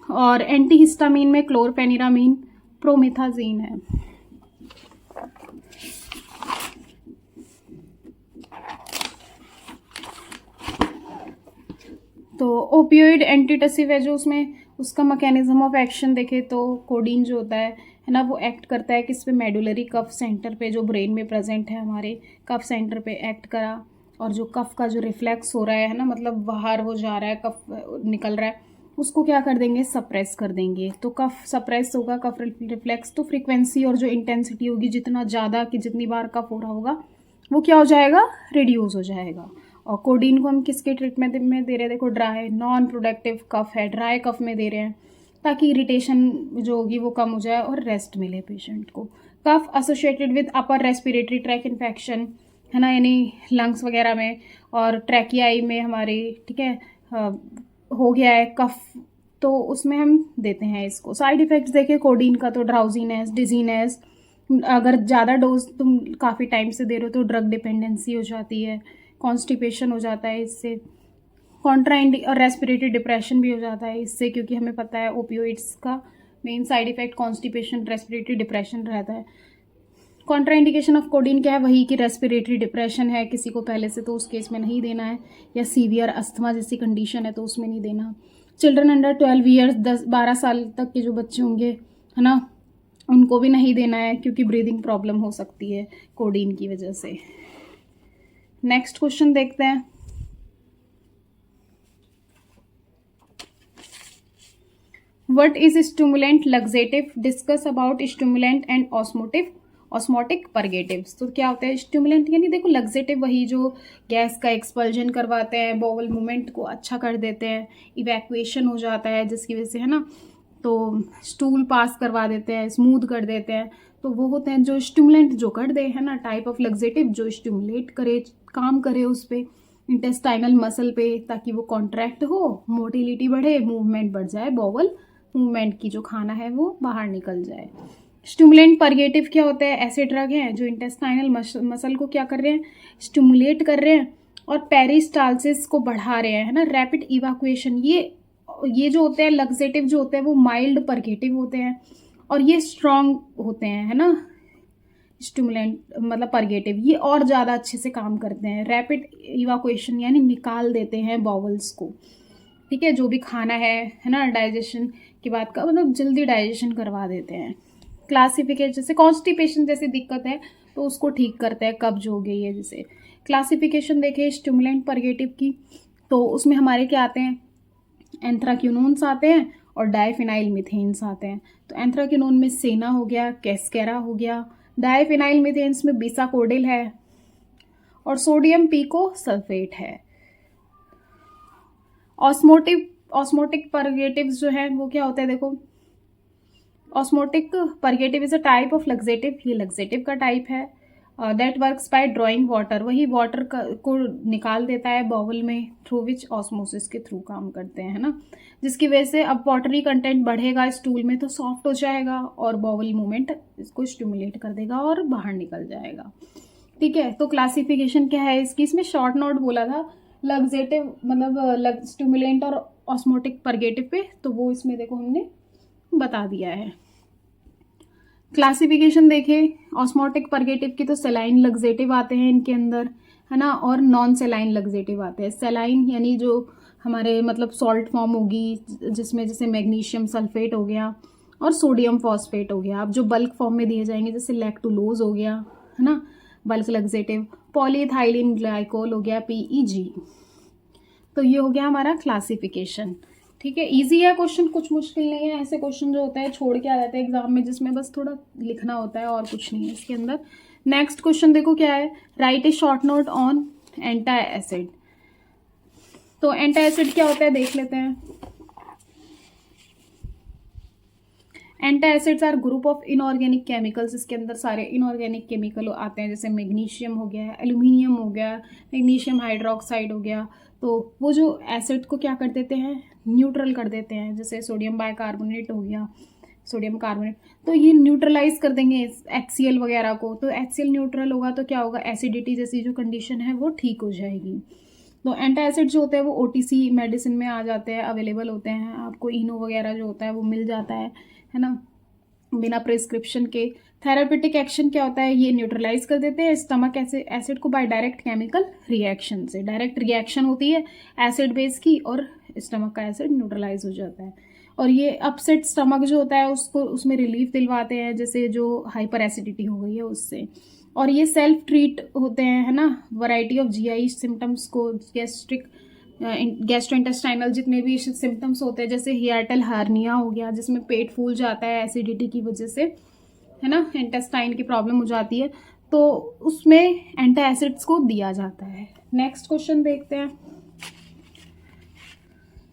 S1: और एंटीहिस्टामीन में क्लोरफेनिरामीन, प्रोमिथाजीन है। तो ओपियोइड एंटीटसिव है जो उसमें उसका मैकेनिज्म ऑफ एक्शन देखे तो कोडीन जो होता है ना, वो एक्ट करता है किस पे, मेडुलरी कफ सेंटर पे जो ब्रेन में प्रेजेंट है, हमारे कफ सेंटर पे एक्ट करा, और जो कफ का जो रिफ्लेक्स हो रहा है ना, मतलब बाहर वो जा रहा है, कफ निकल रहा है, उसको क्या कर देंगे, सप्रेस कर देंगे। तो कफ सप्रेस होगा, कफ रिफ्लेक्स, तो फ्रीक्वेंसी और जो इंटेंसिटी होगी, जितना ज़्यादा कि जितनी बार कफ हो रहा होगा वो क्या हो जाएगा, रिड्यूस हो जाएगा। और कोडीन को हम किसके ट्रीटमेंट में दे रहे हैं, देखो ड्राई नॉन प्रोडक्टिव कफ है, ड्राई कफ में दे रहे हैं ताकि इरिटेशन जो होगी वो कम हो जाए और रेस्ट मिले पेशेंट को। Cough associated with upper respiratory tract infection, है ना, यानी लंग्स वगैरह में और ट्रैकियाई में हमारे, ठीक है, हो गया है कफ, तो उसमें हम देते हैं इसको। साइड इफ़ेक्ट्स देखें कोडीन का, तो ड्राउजीनेस, डिजीनेस, अगर ज़्यादा डोज तुम काफ़ी टाइम से दे रहे हो तो ड्रग डिपेंडेंसी हो जाती है, कॉन्स्टिपेशन हो जाता है इससे, और रेस्पिरेटरी डिप्रेशन भी हो जाता है इससे, क्योंकि हमें पता है ओपियोइड्स का main side effect constipation, respiratory depression रहता है। कॉन्ट्रा इंडिकेशन ऑफ कोडीन क्या है, वही कि रेस्पिरेटरी डिप्रेशन है किसी को पहले से तो उस केस में नहीं देना है, या सीवियर अस्थमा जैसी कंडीशन है तो उसमें नहीं देना। चिल्ड्रन अंडर 12 ईयर्स, 10-12 साल तक के जो बच्चे होंगे, है ना, उनको भी नहीं देना है क्योंकि ब्रीदिंग प्रॉब्लम हो सकती है कोडीन की वजह से। नेक्स्ट क्वेश्चन देखते हैं, what is stimulant laxative, discuss about stimulant and osmotic purgatives. तो क्या होता है स्टिमुलेंट, यानी देखो लग्जेटिव वही जो गैस का एक्सपल्जन करवाते हैं, बॉवल मूवमेंट को अच्छा कर देते हैं, इवैक्यूएशन हो जाता है जिसकी वजह से, है ना, तो स्टूल पास करवा देते हैं, स्मूथ कर देते हैं, तो वो होते हैं जो स्टिमुलेंट जो कर दे, है ना, टाइप ऑफ लग्जेटिव जो स्टिमुलेट करे, काम करे उस पर, इंटेस्टाइनल मसल पे, ताकि वो कॉन्ट्रैक्ट हो, मोटिलिटी बढ़े, मूवमेंट बढ़ जाए, बॉवल मूवमेंट की जो खाना है वो बाहर निकल जाए। स्टिमुलेंट परगेटिव क्या होता है, ऐसे ड्रग हैं जो इंटेस्टाइनल मसल को क्या कर रहे हैं, स्टिमुलेट कर रहे हैं और पेरिस्टालसिस को बढ़ा रहे हैं, है ना, रैपिड इवैक्यूएशन। ये जो होते हैं लग्जेटिव जो होते हैं वो माइल्ड परगेटिव होते हैं और ये स्ट्रॉन्ग होते हैं, है ना, स्टिमुलेंट मतलब परगेटिव, ये और ज़्यादा अच्छे से काम करते हैं। रैपिड इवैक्यूएशन यानी निकाल देते हैं बॉवल्स को, ठीक है, जो भी खाना है ना, डाइजेशन के बाद का मतलब जल्दी डाइजेशन करवा देते हैं। क्लासिफिकेशन, जैसे कॉन्स्टिपेशन जैसी दिक्कत है तो उसको ठीक करता है, कब्ज हो गई है जैसे। क्लासिफिकेशन देखें स्टिमुलेंट परगेटिव की, तो उसमें हमारे क्या आते हैं, एंथ्राक्विनोन्स आते हैं और डाइफिनाइल मीथेन्स आते हैं। तो एंथ्राक्विनोन में सेना हो गया, कैस्केरा हो गया, डाइफिनाइल मीथेन्स में बीसाकोडिल है और सोडियम पीको सल्फेट है। ऑस्मोटिक परगेटिव्स जो है वो क्या होता है, देखो osmotic purgative is a type of laxative, ये लग्जेटिव का टाइप है। That works by drawing water, वही वाटर को निकाल देता है बाउल में, थ्रू विच ऑस्मोसिस के थ्रू काम करते हैं, है ना, जिसकी वजह से अब वाटरी कंटेंट बढ़ेगा स्टूल में तो सॉफ्ट हो जाएगा और बाउल मूवमेंट इसको स्टिमुलेट कर देगा और बाहर निकल जाएगा। ठीक है, तो क्लासिफिकेशन क्या है इसकी, इसमें शॉर्ट नोट बोला था लग्जेटिव मतलब स्टिमुलेंट और ऑस्मोटिक परगेटिव पे, तो वो इसमें देखो हमने बता दिया है। क्लासिफिकेशन देखें ऑस्मोटिक परगेटिव की, तो सेलाइन लग्जेटिव आते हैं इनके अंदर, है ना, और नॉन सेलाइन लग्जेटिव आते हैं। सेलाइन यानी जो हमारे मतलब सॉल्ट फॉर्म होगी, जिसमें जैसे मैग्नीशियम सल्फेट हो गया और सोडियम फॉस्फेट हो गया। अब जो बल्क फॉर्म में दिए जाएंगे जैसे लैक्टुलोज हो गया, है ना, बल्क लग्जेटिव, पॉलीइथाइलिन ग्लाइकोल हो गया PEG। तो ये हो गया हमारा क्लासिफिकेशन। ठीक है, इजी है क्वेश्चन, कुछ मुश्किल नहीं है। ऐसे क्वेश्चन जो होते हैं छोड़ के आ जाते हैं एग्जाम में, जिसमें बस थोड़ा लिखना होता है और कुछ नहीं है इसके अंदर। नेक्स्ट क्वेश्चन देखो क्या है, write a short note on anti acid. तो एंटी एसिड क्या होता है देख लेते हैं। Anti acids are group of inorganic chemicals, इसके अंदर सारे इनऑर्गेनिक केमिकल आते हैं, जैसे मैग्नीशियम हो गया, एल्यूमिनियम हो गया, मैग्नीशियम हाइड्रोक्साइड हो गया। तो वो जो एसिड को क्या कर देते हैं, न्यूट्रल कर देते हैं, जैसे सोडियम बाइकार्बोनेट हो गया, सोडियम कार्बोनेट, तो ये न्यूट्रलाइज कर देंगे HCl वगैरह को। तो HCl न्यूट्रल होगा तो क्या होगा, एसिडिटी जैसी जो कंडीशन है वो ठीक हो जाएगी। तो एंटी एसिड जो होते हैं वो OTC मेडिसिन में आ जाते हैं, अवेलेबल होते हैं, आपको इनो वगैरह जो होता है वो मिल जाता है ना, बिना प्रिस्क्रिप्शन के। थेरापेटिक एक्शन क्या होता है, ये न्यूट्रलाइज कर देते हैं स्टमक एसिड को बाय डायरेक्ट केमिकल रिएक्शन से। डायरेक्ट रिएक्शन होती है एसिड बेस की और स्टमक का एसिड न्यूट्रलाइज हो जाता है। और ये अपसेट स्टमक जो होता है उसको उसमें रिलीफ दिलवाते हैं, जैसे जो हाइपर एसिडिटी हो गई है उससे। और ये सेल्फ ट्रीट होते हैं, है ना, वैरायटी ऑफ GI सिम्टम्स को, गैस्ट्रोइंटेस्टाइनल जितने भी सिम्टम्स होते हैं, जैसे हियाटल हार्निया हो गया जिसमें पेट फूल जाता है एसिडिटी की वजह से, है ना, इंटेस्टाइन की प्रॉब्लम हो जाती है, तो उसमें एंटी एसिड्स को दिया जाता है। नेक्स्ट क्वेश्चन देखते हैं,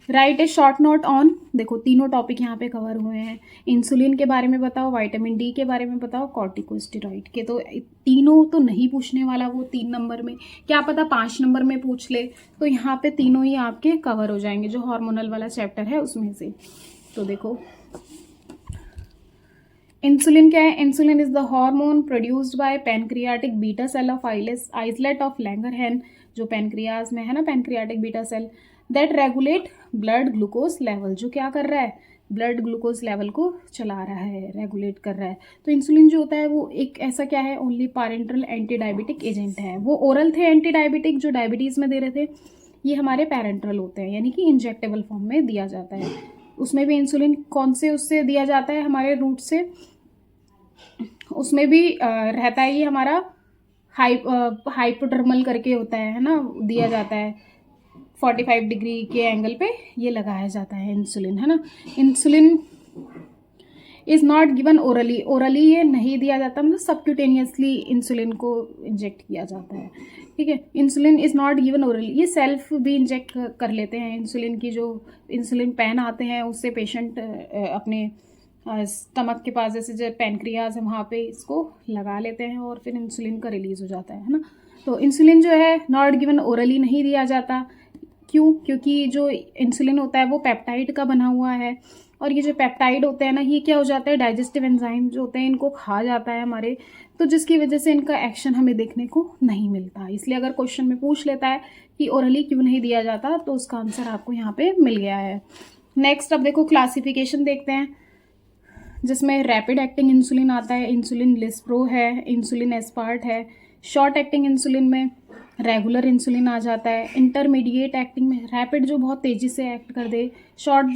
S1: right a short note on, देखो तीनों टॉपिक यहाँ पे कवर हुए हैं। इंसुलिन के बारे में बताओ, विटामिन D के बारे में बताओ, कॉर्टिकोस्टेरॉइड के। तो तीनों तो नहीं पूछने वाला वो 3 नंबर में, क्या पता 5 नंबर में पूछ ले। तो यहाँ पे तीनों ही आपके कवर हो जाएंगे, जो हार्मोनल वाला चैप्टर है उसमें से। तो देखो इंसुलिन क्या है, insulin is the hormone produced by pancreatic beta cell of islet of Langerhans, जो पैनक्रियाज में है ना, pancreatic beta cell, that regulate blood glucose level, जो क्या कर रहा है, ब्लड ग्लूकोज लेवल को चला रहा है, रेगुलेट कर रहा है। तो इंसुलिन जो होता है वो एक ऐसा क्या है, only parental anti diabetic agent है। वो ओरल थे एंटी डायबिटिक जो डायबिटीज़ में दे रहे थे, ये हमारे पैरेंटल होते हैं, यानी कि इंजेक्टेबल फॉर्म में दिया जाता है। उसमें भी इंसुलिन कौन से उससे दिया जाता है, हमारे रूट से, उसमें भी रहता है ये हमारा हाइपोडर्मल करके होता है ना, दिया जाता है 45 डिग्री के एंगल पे ये लगाया जाता है इंसुलिन, है ना। Insulin is not given orally, orally ये नहीं दिया जाता, मतलब सबक्यूटेनियसली इंसुलिन को इंजेक्ट किया जाता है। ठीक है, insulin is not given orally, ये सेल्फ भी इंजेक्ट कर लेते हैं। इंसुलिन की जो इंसुलिन पेन आते हैं उससे पेशेंट अपने स्टमक के पास, जैसे जो पैनक्रियाज है वहाँ पे इसको लगा लेते हैं और फिर इंसुलिन का रिलीज़ हो जाता है ना। तो इंसुलिन जो है नॉट गिवन ओरली नहीं दिया जाता, क्यों, क्योंकि जो इंसुलिन होता है वो पेप्टाइड का बना हुआ है, और ये जो पेप्टाइड होते हैं ना, ये क्या हो जाता है, डाइजेस्टिव एंजाइम जो होते हैं इनको खा जाता है हमारे, तो जिसकी वजह से इनका एक्शन हमें देखने को नहीं मिलता। इसलिए अगर क्वेश्चन में पूछ लेता है कि ओरली क्यों नहीं दिया जाता, तो उसका आंसर आपको यहाँ पे मिल गया है। नेक्स्ट अब देखो क्लासिफिकेशन देखते हैं, जिसमें रैपिड एक्टिंग इंसुलिन आता है, इंसुलिन लिस्प्रो है, इंसुलिन एस्पार्ट है। शॉर्ट एक्टिंग इंसुलिन में रेगुलर इंसुलिन आ जाता है। इंटरमीडिएट एक्टिंग में रैपिड जो बहुत तेज़ी से एक्ट कर दे, शॉर्ट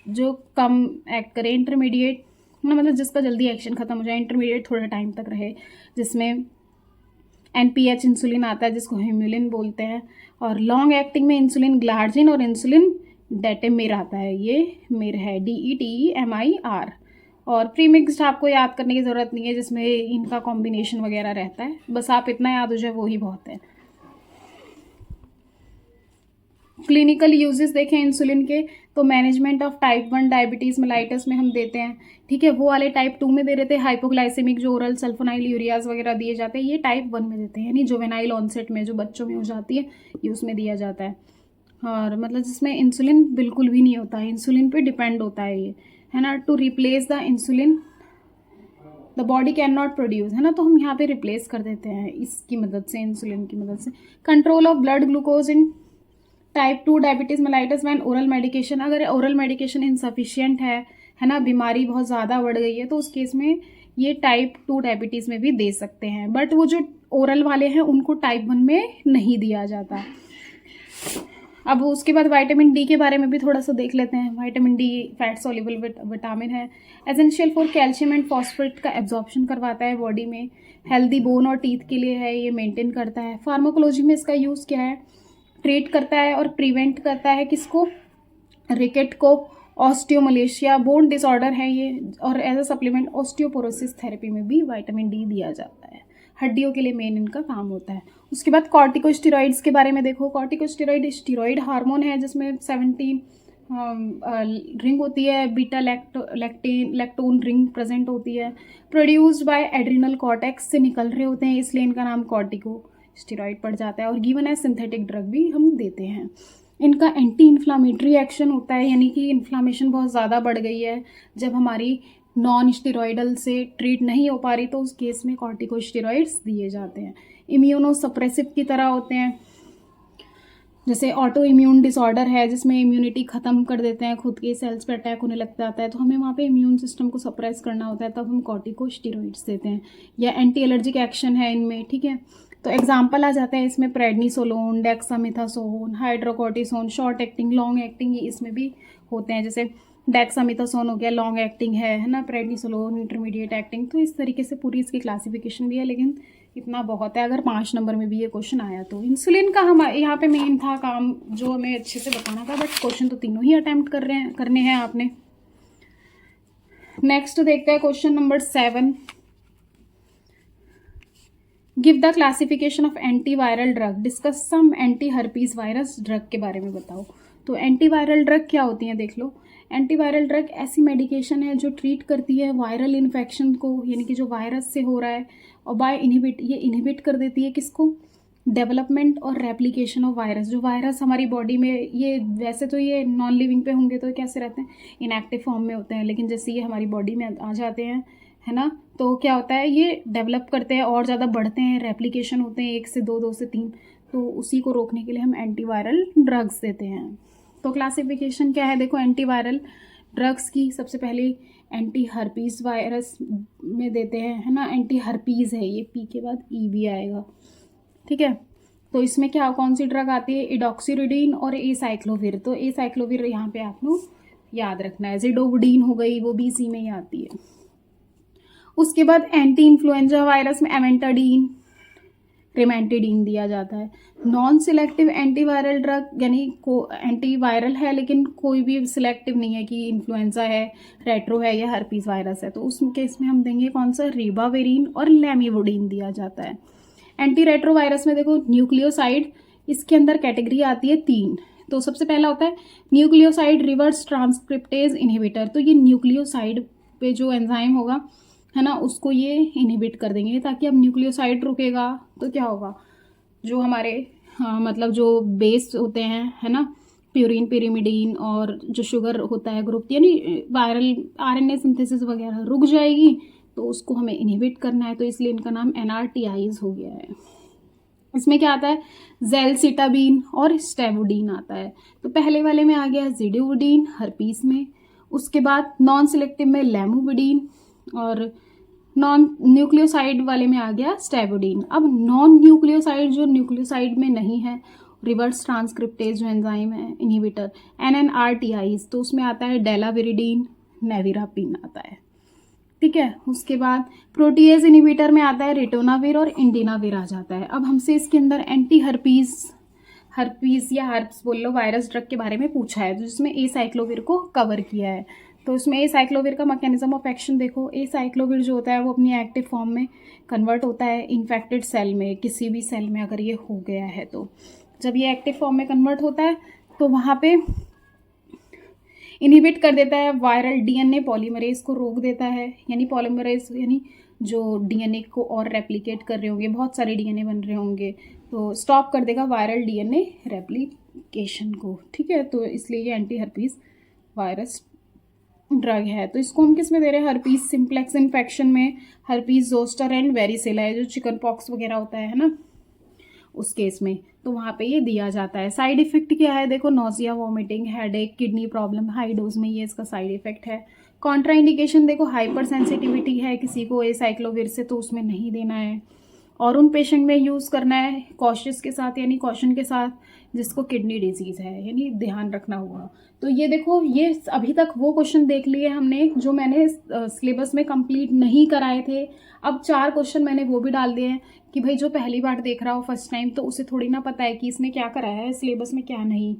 S1: जो कम एक्ट करे, इंटरमीडिएट मतलब जिसका जल्दी एक्शन खत्म हो जाए, इंटरमीडिएट थोड़ा टाइम तक रहे, जिसमें NPH इंसुलिन आता है जिसको हेम्यूलिन बोलते हैं। और लॉन्ग एक्टिंग में इंसुलिन ग्लार्जिन और इंसुलिन डेटेमिर आता है, ये मिर है DETEMIR। और प्रीमिक्स्ड आपको याद करने की ज़रूरत नहीं है, जिसमें इनका कॉम्बिनेशन वगैरह रहता है, बस आप इतना याद हो जाए वो ही बहुत है। क्लिनिकल यूजेस देखें इंसुलिन के, तो management of type 1 diabetes mellitus में हम देते हैं, ठीक है। वो वाले टाइप 2 में दे रहे थे हाइपोग्लाइसेमिक, जो ओरल सल्फोनाइल यूरियाज वगैरह दिए जाते हैं, ये टाइप 1 में देते हैं, यानी जुवेनाइल ऑनसेट में जो बच्चों में हो जाती है, ये उसमें दिया जाता है। और मतलब जिसमें इंसुलिन बिल्कुल भी नहीं होता है, इंसुलिन पे डिपेंड होता है ये, है ना। To replace the insulin the body can not produce, है ना, तो हम यहाँ पे रिप्लेस कर देते हैं इसकी मदद से, इंसुलिन की मदद से। Control of blood glucose in type 2 diabetes mellitus when oral medication, अगर ओरल मेडिकेशन इनसफिशियंट है ना, बीमारी बहुत ज़्यादा बढ़ गई है, तो उस केस में ये टाइप 2 डायबिटीज़ में भी दे सकते हैं, बट वो जो ओरल वाले हैं उनको टाइप 1 में नहीं दिया जाता। अब उसके बाद विटामिन डी के बारे में भी थोड़ा सा देख लेते हैं। Vitamin D fat soluble vitamin है, essential for calcium and phosphate का एब्जॉर्प्शन करवाता है बॉडी में, हेल्दी बोन और टीथ के लिए है, ये मेंटेन करता है। फार्माकोलॉजी में इसका यूज़ क्या है, ट्रीट करता है और प्रिवेंट करता है किसको, रिकेट को, ऑस्टियोमलेशिया, बोन डिसऑर्डर है ये, और as a supplement osteoporosis therapy में भी विटामिन डी दिया जाता है, हड्डियों के लिए मेन इनका काम होता है। उसके बाद कॉर्टिकोस्टेरॉइड्स के बारे में देखो। कॉर्टिकोस्टेरॉइड स्टेरॉइड हार्मोन है जिसमें 17 रिंग होती है, बीटा लैक्टोन रिंग प्रेजेंट होती है, प्रोड्यूस्ड बाय एड्रिनल कॉर्टेक्स से निकल रहे होते हैं, इसलिए इनका नाम कॉर्टिकोस्टेरॉइड पड़ जाता है। और गिवन है सिंथेटिक ड्रग भी हम देते हैं। इनका एंटी इन्फ्लामेटरी एक्शन होता है, यानी कि इन्फ्लामेशन बहुत ज़्यादा बढ़ गई है, जब हमारी नॉन स्टेरॉइडल से ट्रीट नहीं हो पा रही, तो उस केस में कॉर्टिकोस्टेरॉइड्स दिए जाते हैं। इम्यूनो सप्रेसिव की तरह होते हैं, जैसे ऑटो इम्यून डिसऑर्डर है जिसमें इम्यूनिटी ख़त्म कर देते हैं, खुद के सेल्स पे अटैक होने लग जाता है, तो हमें वहाँ पे इम्यून सिस्टम को सप्रेस करना होता है, तब हम कॉर्टिकोस्टेरॉइड्स देते हैं। या एंटी एलर्जिक एक्शन है इनमें, ठीक है। तो एग्जाम्पल आ जाते हैं इसमें prednisolone, dexamethasone, hydrocortisone, short acting, long acting, ये इसमें भी होते हैं। जैसे डेक्सामेथासोन हो गया, लॉन्ग एक्टिंग है ना, प्रेडनिसोलोन इंटरमीडिएट एक्टिंग। तो इस तरीके से पूरी इसकी क्लासिफिकेशन भी है, लेकिन इतना बहुत है अगर 5 नंबर में भी ये क्वेश्चन आया तो। इंसुलिन का हम यहाँ पे मेन था काम जो हमें अच्छे से बताना था, बट क्वेश्चन तो तीनों ही अटेम्प्ट करने हैं आपने। नेक्स्ट देखते हैं question number 7। Give the classification of antiviral drug, discuss some anti herpes virus drug के बारे में बताओ। तो एंटीवायरल ड्रग क्या होती हैं देख लो। एंटीवायरल ड्रग ऐसी मेडिकेशन है जो ट्रीट करती है वायरल इन्फेक्शन को, यानी कि जो वायरस से हो रहा है, और बाय ये इनहिबिट कर देती है किसको, डेवलपमेंट और रेप्लिकेशन ऑफ वायरस। जो वायरस हमारी बॉडी में, ये वैसे तो ये नॉन लिविंग पे होंगे तो कैसे रहते हैं, इनएक्टिव फॉर्म में होते हैं, लेकिन जैसे ये हमारी बॉडी में आ जाते हैं, है ना, तो क्या होता है, ये डेवलप करते हैं और ज़्यादा बढ़ते हैं, रेप्लिकेशन होते हैं 1 से 2, 2 से 3, तो उसी को रोकने के लिए हम एंटीवायरल ड्रग्स देते हैं। तो क्लासिफिकेशन क्या है देखो एंटीवायरल ड्रग्स की। सबसे पहले एंटी हर्पीज वायरस में देते हैं, है ना, एंटी हर्पीज है ये, पी के बाद ई भी आएगा, ठीक है। तो इसमें क्या कौन सी ड्रग आती है, इडॉक्सीरिडीन और एसाइक्लोविर। तो एसाइक्लोविर यहाँ पे आपको याद रखना है। जिडोवुडीन हो गई, वो भी इसी में ही आती है। उसके बाद एंटी इन्फ्लुएंजा वायरस में एमेंटाडीन, रिमेंटिडीन दिया जाता है। नॉन सिलेक्टिव एंटीवायरल ड्रग यानी एंटीवायरल है लेकिन कोई भी सिलेक्टिव नहीं है कि इन्फ्लुएंजा है, रेट्रो है या हर्पीज वायरस है, तो उस केस में हम देंगे कौन सा, रिबाविरिन और लेमिवुडीन दिया जाता है। एंटी रेट्रो वायरस में देखो न्यूक्लियोसाइड, इसके अंदर कैटेगरी आती है 3। तो सबसे पहला होता है न्यूक्लियोसाइड रिवर्स ट्रांसक्रिप्टेज इनहिबिटर। तो ये न्यूक्लियोसाइड पे जो एंजाइम होगा, है ना, उसको ये इनहिबिट कर देंगे, ताकि अब न्यूक्लियोसाइड रुकेगा तो क्या होगा, जो हमारे मतलब जो बेस होते हैं, है ना, प्यूरिन, पिरिमिडीन और जो शुगर होता है ग्रुप, यानी वायरल आरएनए सिंथेसिस वगैरह रुक जाएगी, तो उसको हमें इनहिबिट करना है, तो इसलिए इनका नाम एनआरटीआईज हो गया है। इसमें क्या आता है, जेलसिटाबीन और स्टेवुडीन आता है। तो पहले वाले में आ गया जिडोवुडीन हर्पीस में, उसके बाद नॉन सिलेक्टिव में लेमुविडीन, और नॉन न्यूक्लियोसाइड वाले में आ गया स्टेवुडीन। अब नॉन न्यूक्लियोसाइड जो न्यूक्लियोसाइड में नहीं है, रिवर्स ट्रांसक्रिप्टेज जो एंजाइम है इनहिबिटर, एनएनआरटीआईज, तो उसमें आता है डेलाविरिडीन, नेविरापिन आता है, ठीक है। उसके बाद प्रोटीएज इनहिबिटर में आता है रिटोनाविर और इंडिनाविर आ जाता है। अब हमसे इसके अंदर एंटी हर्पीज या हर्प्स बोल लो वायरस ड्रग के बारे में पूछा है, तो जिसमें एसाइक्लोविर को कवर किया है। तो इसमें एसाइक्लोविर का मैकेनिज्म ऑफ एक्शन देखो। एसाइक्लोविर जो होता है वो अपनी एक्टिव फॉर्म में कन्वर्ट होता है इन्फेक्टेड सेल में, किसी भी सेल में अगर ये हो गया है, तो जब ये एक्टिव फॉर्म में कन्वर्ट होता है तो वहाँ पे इनहिबिट कर देता है, वायरल डीएनए पॉलीमरेज को रोक देता है, यानी पॉलीमरेज यानी जो डीएनए को और रेप्लिकेट कर रहे होंगे, बहुत सारे डीएनए बन रहे होंगे, तो स्टॉप कर देगा वायरल डीएनए रेप्लिकेशन को, ठीक है। तो इसलिए ये एंटी हर्पीज वायरस ड्रग है। तो इसको हम किस में दे रहे हैं, हर्पीज सिम्प्लेक्स इन्फेक्शन में, हर्पीज जोस्टर एंड वेरिसेला है, जो चिकन पॉक्स वगैरह होता है ना, उस केस में तो वहाँ पे ये दिया जाता है। साइड इफेक्ट क्या है, देखो nausea, vomiting, headache, kidney problem, high dose में ये इसका साइड इफेक्ट है। कॉन्ट्रा इंडिकेशन देखो, हाइपर सेंसिटिविटी है किसी को एसाइक्लोविर से, तो उसमें नहीं देना है। और उन पेशेंट में यूज़ करना है कॉशियस के साथ, यानी कॉशन के साथ, जिसको किडनी डिजीज़ है, यानी ध्यान रखना होगा। तो ये देखो, ये अभी तक वो क्वेश्चन देख लिए हमने जो मैंने सिलेबस में कंप्लीट नहीं कराए थे। अब 4 क्वेश्चन मैंने वो भी डाल दिए हैं कि भाई जो पहली बार देख रहा हो फर्स्ट टाइम, तो उसे थोड़ी ना पता है कि इसने क्या कराया है सिलेबस में क्या नहीं।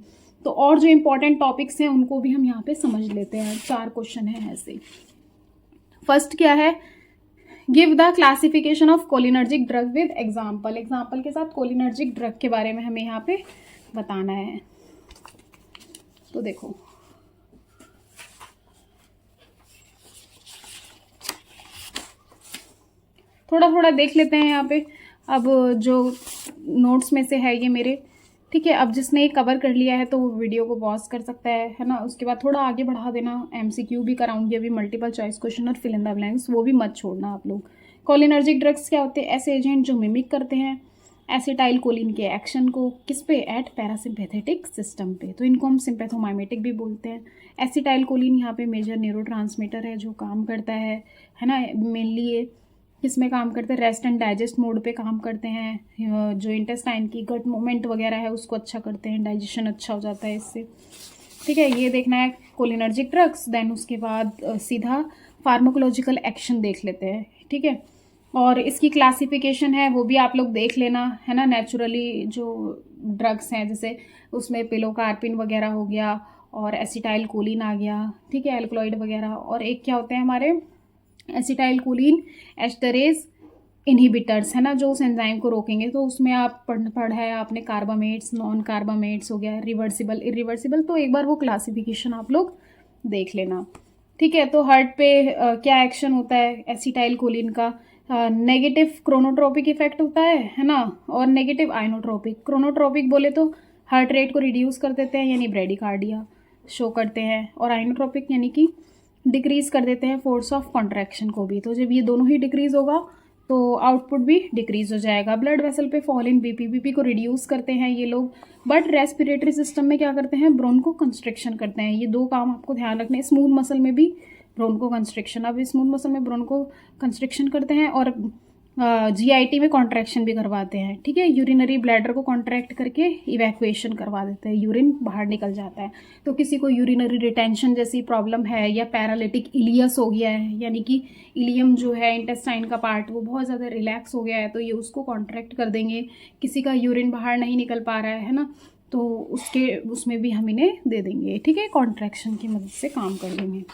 S1: तो और जो इंपॉर्टेंट टॉपिक्स हैं उनको भी हम यहाँ पे समझ लेते हैं। 4 क्वेश्चन हैं ऐसे। फर्स्ट क्या है, give the classification of cholinergic drug with example. Example के साथ कोलिनर्जिक ड्रग के बारे में हमें यहाँ पे बताना है। तो देखो, थोड़ा थोड़ा देख लेते हैं यहाँ पे। अब जो नोट्स में से है ये मेरे, ठीक है। अब जिसने कवर कर लिया है तो वो वीडियो को पॉज कर सकता है ना। उसके बाद थोड़ा आगे बढ़ा देना, एमसीक्यू भी कराऊंगी अभी, मल्टीपल चॉइस क्वेश्चन और फिल इन द ब्लैंक्स, वो भी मत छोड़ना आप लोग। कोलिनर्जिक ड्रग्स क्या होते हैं, ऐसे एजेंट जो मिमिक करते हैं एसिटाइल कोलिन के एक्शन को, किस पे, एट पैरासिम्पैथेटिक सिस्टम पे, तो इनको हम सिम्पैथोमाइमेटिक भी बोलते हैं। एसिटाइल कोलिन यहाँ पे मेजर न्यूरोट्रांसमीटर है जो काम करता है ना। मेनली ये किसमें काम करते हैं, रेस्ट एंड डाइजेस्ट मोड पे काम करते हैं। जो इंटेस्टाइन की गट मूवमेंट वगैरह है उसको अच्छा करते हैं, डाइजेशन अच्छा हो जाता है इससे, ठीक है। ये देखना है कोलिनर्जिक ड्रग्स। देन उसके बाद सीधा फार्माकोलॉजिकल एक्शन देख लेते हैं, ठीक है। और इसकी क्लासिफिकेशन है वो भी आप लोग देख लेना, है ना। नेचुरली जो ड्रग्स हैं जैसे उसमें पिलोकार्पिन वगैरह हो गया और एसिटाइल कोलिन आ गया, ठीक है, एल्कलॉइड वगैरह। और एक क्या होते हैं हमारे एसिटाइल कोलिन एस्टरेज इनहिबिटर्स, है ना, जो उस एंजाइम को रोकेंगे। तो उसमें आप पढ़ा है आपने कार्बामेट्स, नॉन कार्बामेट्स हो गया, रिवर्सिबल, इरिवर्सिबल। तो एक बार वो क्लासिफिकेशन आप लोग देख लेना, ठीक है। तो हार्ट पे क्या एक्शन होता है एसिटाइल कोलिन का, नेगेटिव क्रोनोट्रोपिक इफेक्ट होता है ना, और नेगेटिव आइनोट्रोपिक। क्रोनोट्रोपिक बोले तो हार्ट रेट को रिड्यूस कर देते हैं, यानी ब्रेडिकार्डिया शो करते हैं, और आइनोट्रोपिक यानी कि डिक्रीज कर देते हैं फोर्स ऑफ कॉन्ट्रैक्शन को भी। तो जब ये दोनों ही डिक्रीज होगा तो आउटपुट भी डिक्रीज हो जाएगा। ब्लड वेसल पे फॉल इन बीपी को रिड्यूस करते हैं ये लोग, बट रेस्पिरेटरी सिस्टम में क्या करते हैं, ब्रोंको कंस्ट्रिक्शन करते हैं। ये 2 काम आपको ध्यान रखने हैं। स्मूथ मसल में भी ब्रोंको कंस्ट्रिक्शन, अब स्मूथ मसल में ब्रोंको कंस्ट्रिक्शन करते हैं और जीआईटी में कॉन्ट्रैक्शन भी करवाते हैं, ठीक है। यूरिनरी ब्लैडर को कॉन्ट्रैक्ट करके इवैक्यूएशन करवा देते हैं, यूरिन बाहर निकल जाता है। तो किसी को यूरिनरी रिटेंशन जैसी प्रॉब्लम है या पैरालिटिक इलियस हो गया है, यानी कि इलियम जो है इंटेस्टाइन का पार्ट वो बहुत ज़्यादा रिलैक्स हो गया है, तो ये उसको कॉन्ट्रैक्ट कर देंगे। किसी का यूरिन बाहर नहीं निकल पा रहा है ना, तो उसमें भी हम इन्हें दे देंगे, ठीक है, कॉन्ट्रैक्शन की मदद से काम कर देंगे।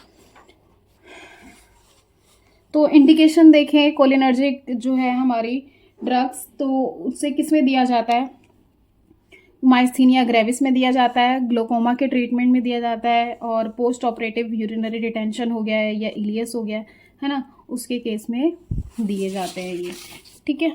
S1: तो इंडिकेशन देखें कोलिनर्जिक जो है हमारी ड्रग्स, तो उससे किस में दिया जाता है, माइस्थीनिया ग्रेविस में दिया जाता है, ग्लोकोमा के ट्रीटमेंट में दिया जाता है, और पोस्ट ऑपरेटिव यूरिनरी रिटेंशन हो गया है या इलियस हो गया है ना, उसके केस में दिए जाते हैं ये, ठीक है।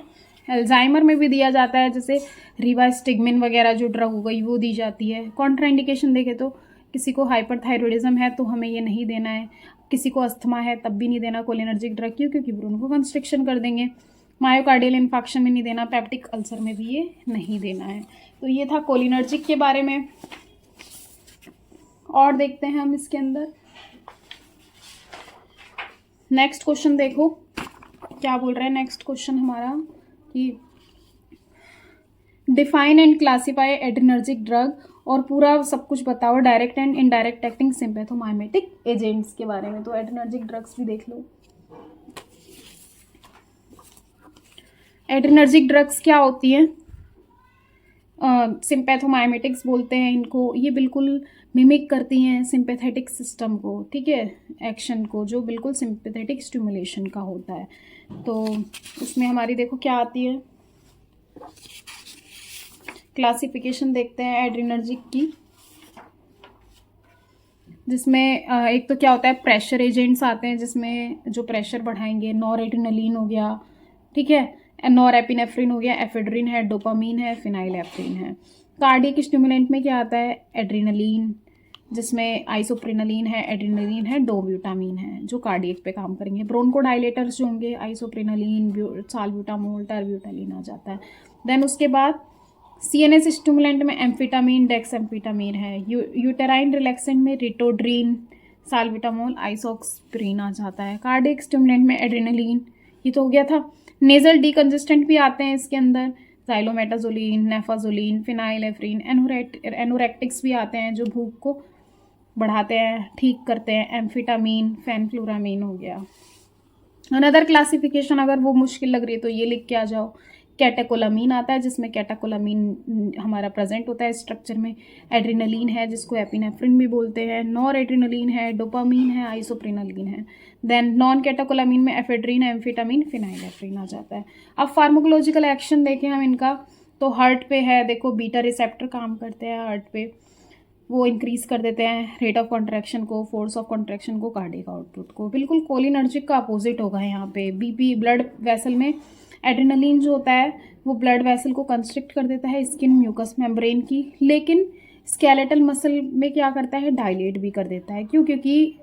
S1: अल्जाइमर में भी दिया जाता है, जैसे रिवास्टिगमिन वगैरह जो ड्रग हो गई वो दी जाती है। कॉन्ट्राइंडिकेशन देखें तो किसी को हाइपरथायरॉयडिज्म है तो हमें ये नहीं देना है, किसी को अस्थमा है तब भी नहीं देना कोलिनर्जिक ड्रग, क्योंकि ब्रोंको कंस्ट्रिक्शन कर देंगे। मायोकार्डियल इन्फेक्शन में नहीं देना, पेप्टिक अल्सर में भी ये नहीं देना है। तो ये था कोलिनर्जिक के बारे में। और देखते हैं हम इसके अंदर नेक्स्ट क्वेश्चन, देखो क्या बोल रहा है नेक्स्ट क्वेश्चन हमारा कि define and classify adrenergic drug, और पूरा सब कुछ बताओ direct and indirect acting sympathomimetic agents के बारे में। तो एड्रेनर्जिक ड्रग्स भी देख लो। एड्रेनर्जिक ड्रग्स क्या होती हैं, सिम्पैथोमाइमेटिक्स बोलते हैं इनको। ये बिल्कुल मिमिक करती हैं सिंपैथेटिक सिस्टम को, ठीक है, एक्शन को, जो बिल्कुल सिंपैथेटिक स्टिमुलेशन का होता है। तो उसमें हमारी देखो क्या आती है, क्लासिफिकेशन देखते हैं एड्रेनर्जिक की। जिसमें एक तो क्या होता है, प्रेशर एजेंट्स आते हैं जिसमें जो प्रेशर बढ़ाएंगे, नॉरेड्रेनालिन हो गया, ठीक है, नॉरएपिनेफ्रिन हो गया, एफेड्रिन है, डोपामीन है, फिनाइलेफ्रिन है। कार्डियक स्टिमुलेंट में क्या आता है, एड्रेनालिन, जिसमें आइसोप्रेनालिन है, एड्रेनालिन है, डोब्यूटामीन है, जो कार्डियक पे काम करेंगे। ब्रोंकोडाइलेटर्स जो होंगे, आइसोप्रेनालिन, साल्ब्यूटामोल, टर्ब्यूटालिन आ जाता है। देन उसके बाद CNS स्टिमुलेंट में एम्फिटामिन, डेक्सएम्फिटामिन है। यूटेराइन रिलैक्सेंट में रिटोड्रीन, साल्ब्यूटामोल, आइसोक्सप्रिन आ जाता है। कार्डियक स्टिमुलेंट में एड्रेनालिन, ये तो हो गया था। नेजल डीकंजेस्टेंट भी आते हैं इसके अंदर, जाइलोमेटाजोलिन, नेफाजोलिन, फिनाइलेफ्रिन। एनोरेक्टिक्स भी आते हैं जो भूख को बढ़ाते हैं, ठीक करते हैं, एम्फिटामिन, फेनफ्लोरामीन हो गया। अनदर क्लासिफिकेशन अगर वो मुश्किल लग रही है तो ये लिख के आ जाओ। कैटेकोलामीन आता है जिसमें कैटेकोलामीन हमारा प्रेजेंट होता है स्ट्रक्चर में। एड्रेनालिन है जिसको एपिनेफ्रिन भी बोलते हैं। नॉर एड्रेनालिन है, डोपामीन है, आइसोप्रेनालिन है। देन नॉन कैटेकोलामीन में एफेड्रिन, एम्फिटामिन, फिनाइलेफ्रिन आ जाता है। अब फार्माकोलॉजिकल एक्शन देखें हम इनका, तो हार्ट पे है, देखो बीटा रिसेप्टर काम करते हैं हार्ट पे, वो इंक्रीज कर देते हैं रेट ऑफ कॉन्ट्रैक्शन को, फोर्स ऑफ कॉन्ट्रैक्शन को, कार्डियक आउटपुट को। बिल्कुल कोलिनर्जिक का अपोजिट होगा यहाँ पे। बीपी ब्लड वेसल में एड्रेनालिन जो होता है वो ब्लड वेसल को कंस्ट्रिक्ट कर देता है, स्किन म्यूकस मेम्ब्रेन की, लेकिन स्केलेटल मसल में क्या करता है, डायलेट भी कर देता है। क्यों? क्योंकि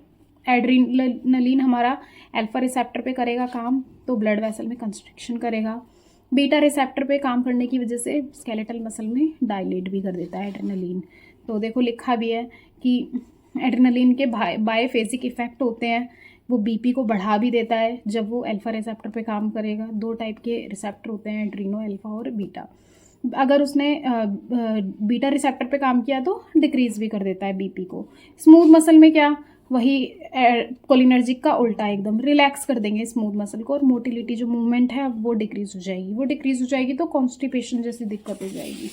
S1: एड्रेनालिन हमारा अल्फा रिसेप्टर पे करेगा काम, तो ब्लड वेसल में कंस्ट्रिक्शन करेगा। बीटा रिसेप्टर पे काम करने की वजह से स्केलेटल मसल में डायलेट भी कर देता है एड्रेनालिन। तो देखो लिखा भी है कि एड्रेनालिन के बायोफेजिक इफेक्ट होते हैं, वो बीपी को बढ़ा भी देता है जब वो अल्फा रिसेप्टर पे काम करेगा। 2 टाइप के रिसेप्टर होते हैं, एड्रीनो अल्फा और बीटा। अगर उसने बीटा रिसेप्टर पे काम किया तो डिक्रीज भी कर देता है बीपी को। स्मूथ मसल में क्या, वही कोलिनर्जिक का उल्टा, एकदम रिलैक्स कर देंगे स्मूथ मसल को, और मोटिलिटी जो मूवमेंट है वो डिक्रीज हो जाएगी। वो डिक्रीज हो जाएगी तो कॉन्स्टिपेशन जैसी दिक्कत हो जाएगी,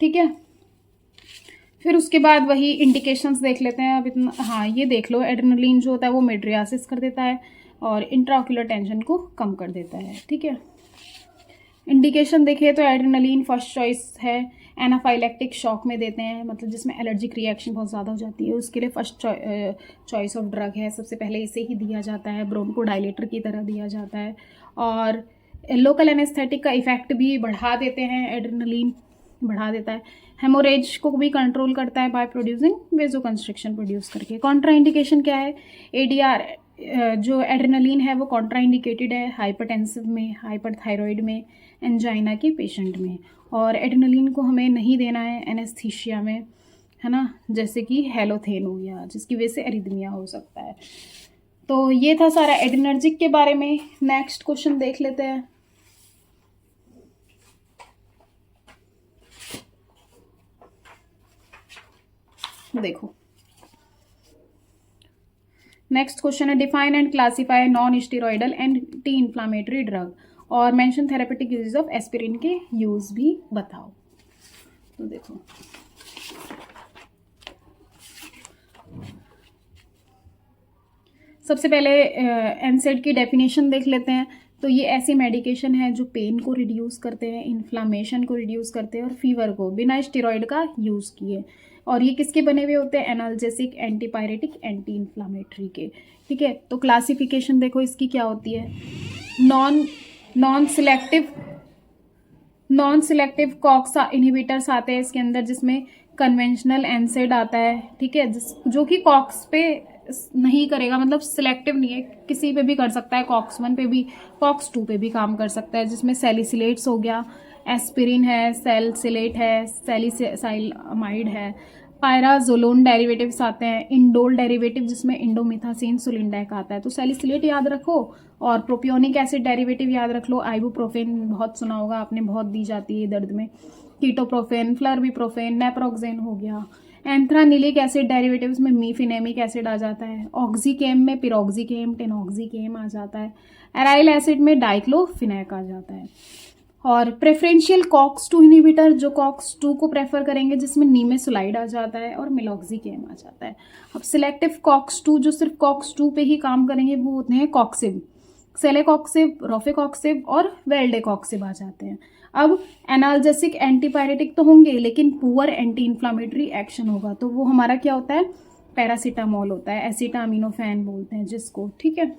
S1: ठीक है। फिर उसके बाद वही इंडिकेशंस देख लेते हैं अब इतना। हाँ, ये देख लो, एड्रेनालिन जो होता है वो मिड्रियासिस कर देता है और इंट्राऑक्यूलर टेंशन को कम कर देता है, ठीक है। इंडिकेशन देखिए तो एड्रेनालिन फर्स्ट चॉइस है। एनाफाइलेक्टिक शॉक में देते हैं, मतलब जिसमें एलर्जिक रिएक्शन बहुत ज़्यादा हो जाती है, उसके लिए फर्स्ट चॉइस ऑफ ड्रग है, सबसे पहले इसे ही दिया जाता है, ब्रोंकोडाइलेटर की तरह दिया जाता है। और लोकल एनेस्थेटिक का इफेक्ट भी बढ़ा देते हैं, एड्रेनालिन बढ़ा देता है। हेमोरेज को भी कंट्रोल करता है बाय प्रोड्यूसिंग वेजोकंस्ट्रिक्शन प्रोड्यूस करके। कॉन्ट्राइंडिकेशन क्या है, ADR जो एड्रेनालिन है वो कॉन्ट्राइंडिकेटेड है हाइपरटेंसिव में, हाइपरथायरॉइड में, एंजाइना के पेशेंट में। और एड्रेनालिन को हमें नहीं देना है एनेस्थीसिया में, है ना, जैसे कि हेलोथेन हो गया जिसकी वजह से एरिथमिया हो सकता है। तो ये था सारा एड्रेनर्जिक के बारे में। नेक्स्ट क्वेश्चन देख लेते हैं। देखो नेक्स्ट क्वेश्चन है, define and classify non steroidal anti inflammatory drug और mention therapeutic use of aspirin के यूज भी बताओ। तो देखो सबसे पहले एनसेड की डेफिनेशन देख लेते हैं। तो ये ऐसी मेडिकेशन है जो पेन को रिड्यूस करते हैं, इन्फ्लामेशन को रिड्यूस करते हैं और फीवर को बिना स्टेरॉइड का यूज़ किए। और ये किसके बने हुए होते हैं, एनाल्जेसिक, एंटीपायरेटिक, एंटी इन्फ्लामेटरी के, ठीक है। तो क्लासिफिकेशन देखो इसकी क्या होती है, नॉन सिलेक्टिव कॉक्स इनहिबिटर्स आते हैं इसके अंदर, जिसमें कन्वेंशनल एनसेड आता है, ठीक है, जो कि कॉक्स पे नहीं करेगा, मतलब सिलेक्टिव नहीं है, किसी पे भी कर सकता है, कॉक्स 1 पे भी, कॉक्स 2 पे भी काम कर सकता है। जिसमें सैलिसिलेट्स हो गया, एस्पिरिन है, सैलिसिलेट है, सैलिसाइलामाइड है, पायराजोलोन डेरिवेटिव्स आते हैं, इंडोल डेरिवेटिव जिसमें इंडोमिथासिन सुलिंडैक आता है। तो सैलिसिलेट याद रखो और प्रोपियोनिक एसिड डेरिवेटिव याद रख लो। आइबुप्रोफेन बहुत सुना होगा आपने, बहुत दी जाती है दर्द में। कीटोप्रोफेन, फ्लर्बिप्रोफेन, नेप्रोक्सेन हो गया। एंथ्रानिलिक एसिड डेरिवेटिव्स में मीफिनेमिक एसिड आ जाता है। ऑक्सीकेम में पिरोक्सीकेम, टेनॉक्सीकेम आ जाता है। एराइल एसिड में डाइक्लोफिनेक आ जाता है। और प्रेफरेंशियल कॉक्स 2 इनहिबिटर जो कॉक्स 2 को प्रेफर करेंगे, जिसमें नीमेसुलाइड आ जाता है और मिलॉक्सीकेम आ जाता है। अब सिलेक्टिव कॉक्स 2 जो सिर्फ कॉक्स 2 पे ही काम करेंगे वो होते हैं कॉक्सिब, सेलेकॉक्सिब, रोफेकॉक्सिब और वेल्डेकॉक्सिब आ जाते हैं। अब एनाल्जेसिक एंटीपायरेटिक तो होंगे लेकिन पुअर एंटी इन्फ्लामेटरी एक्शन होगा, तो वो हमारा क्या होता है, पैरासीटामोल होता है, एसिटामिनोफेन बोलते हैं जिसको, ठीक है।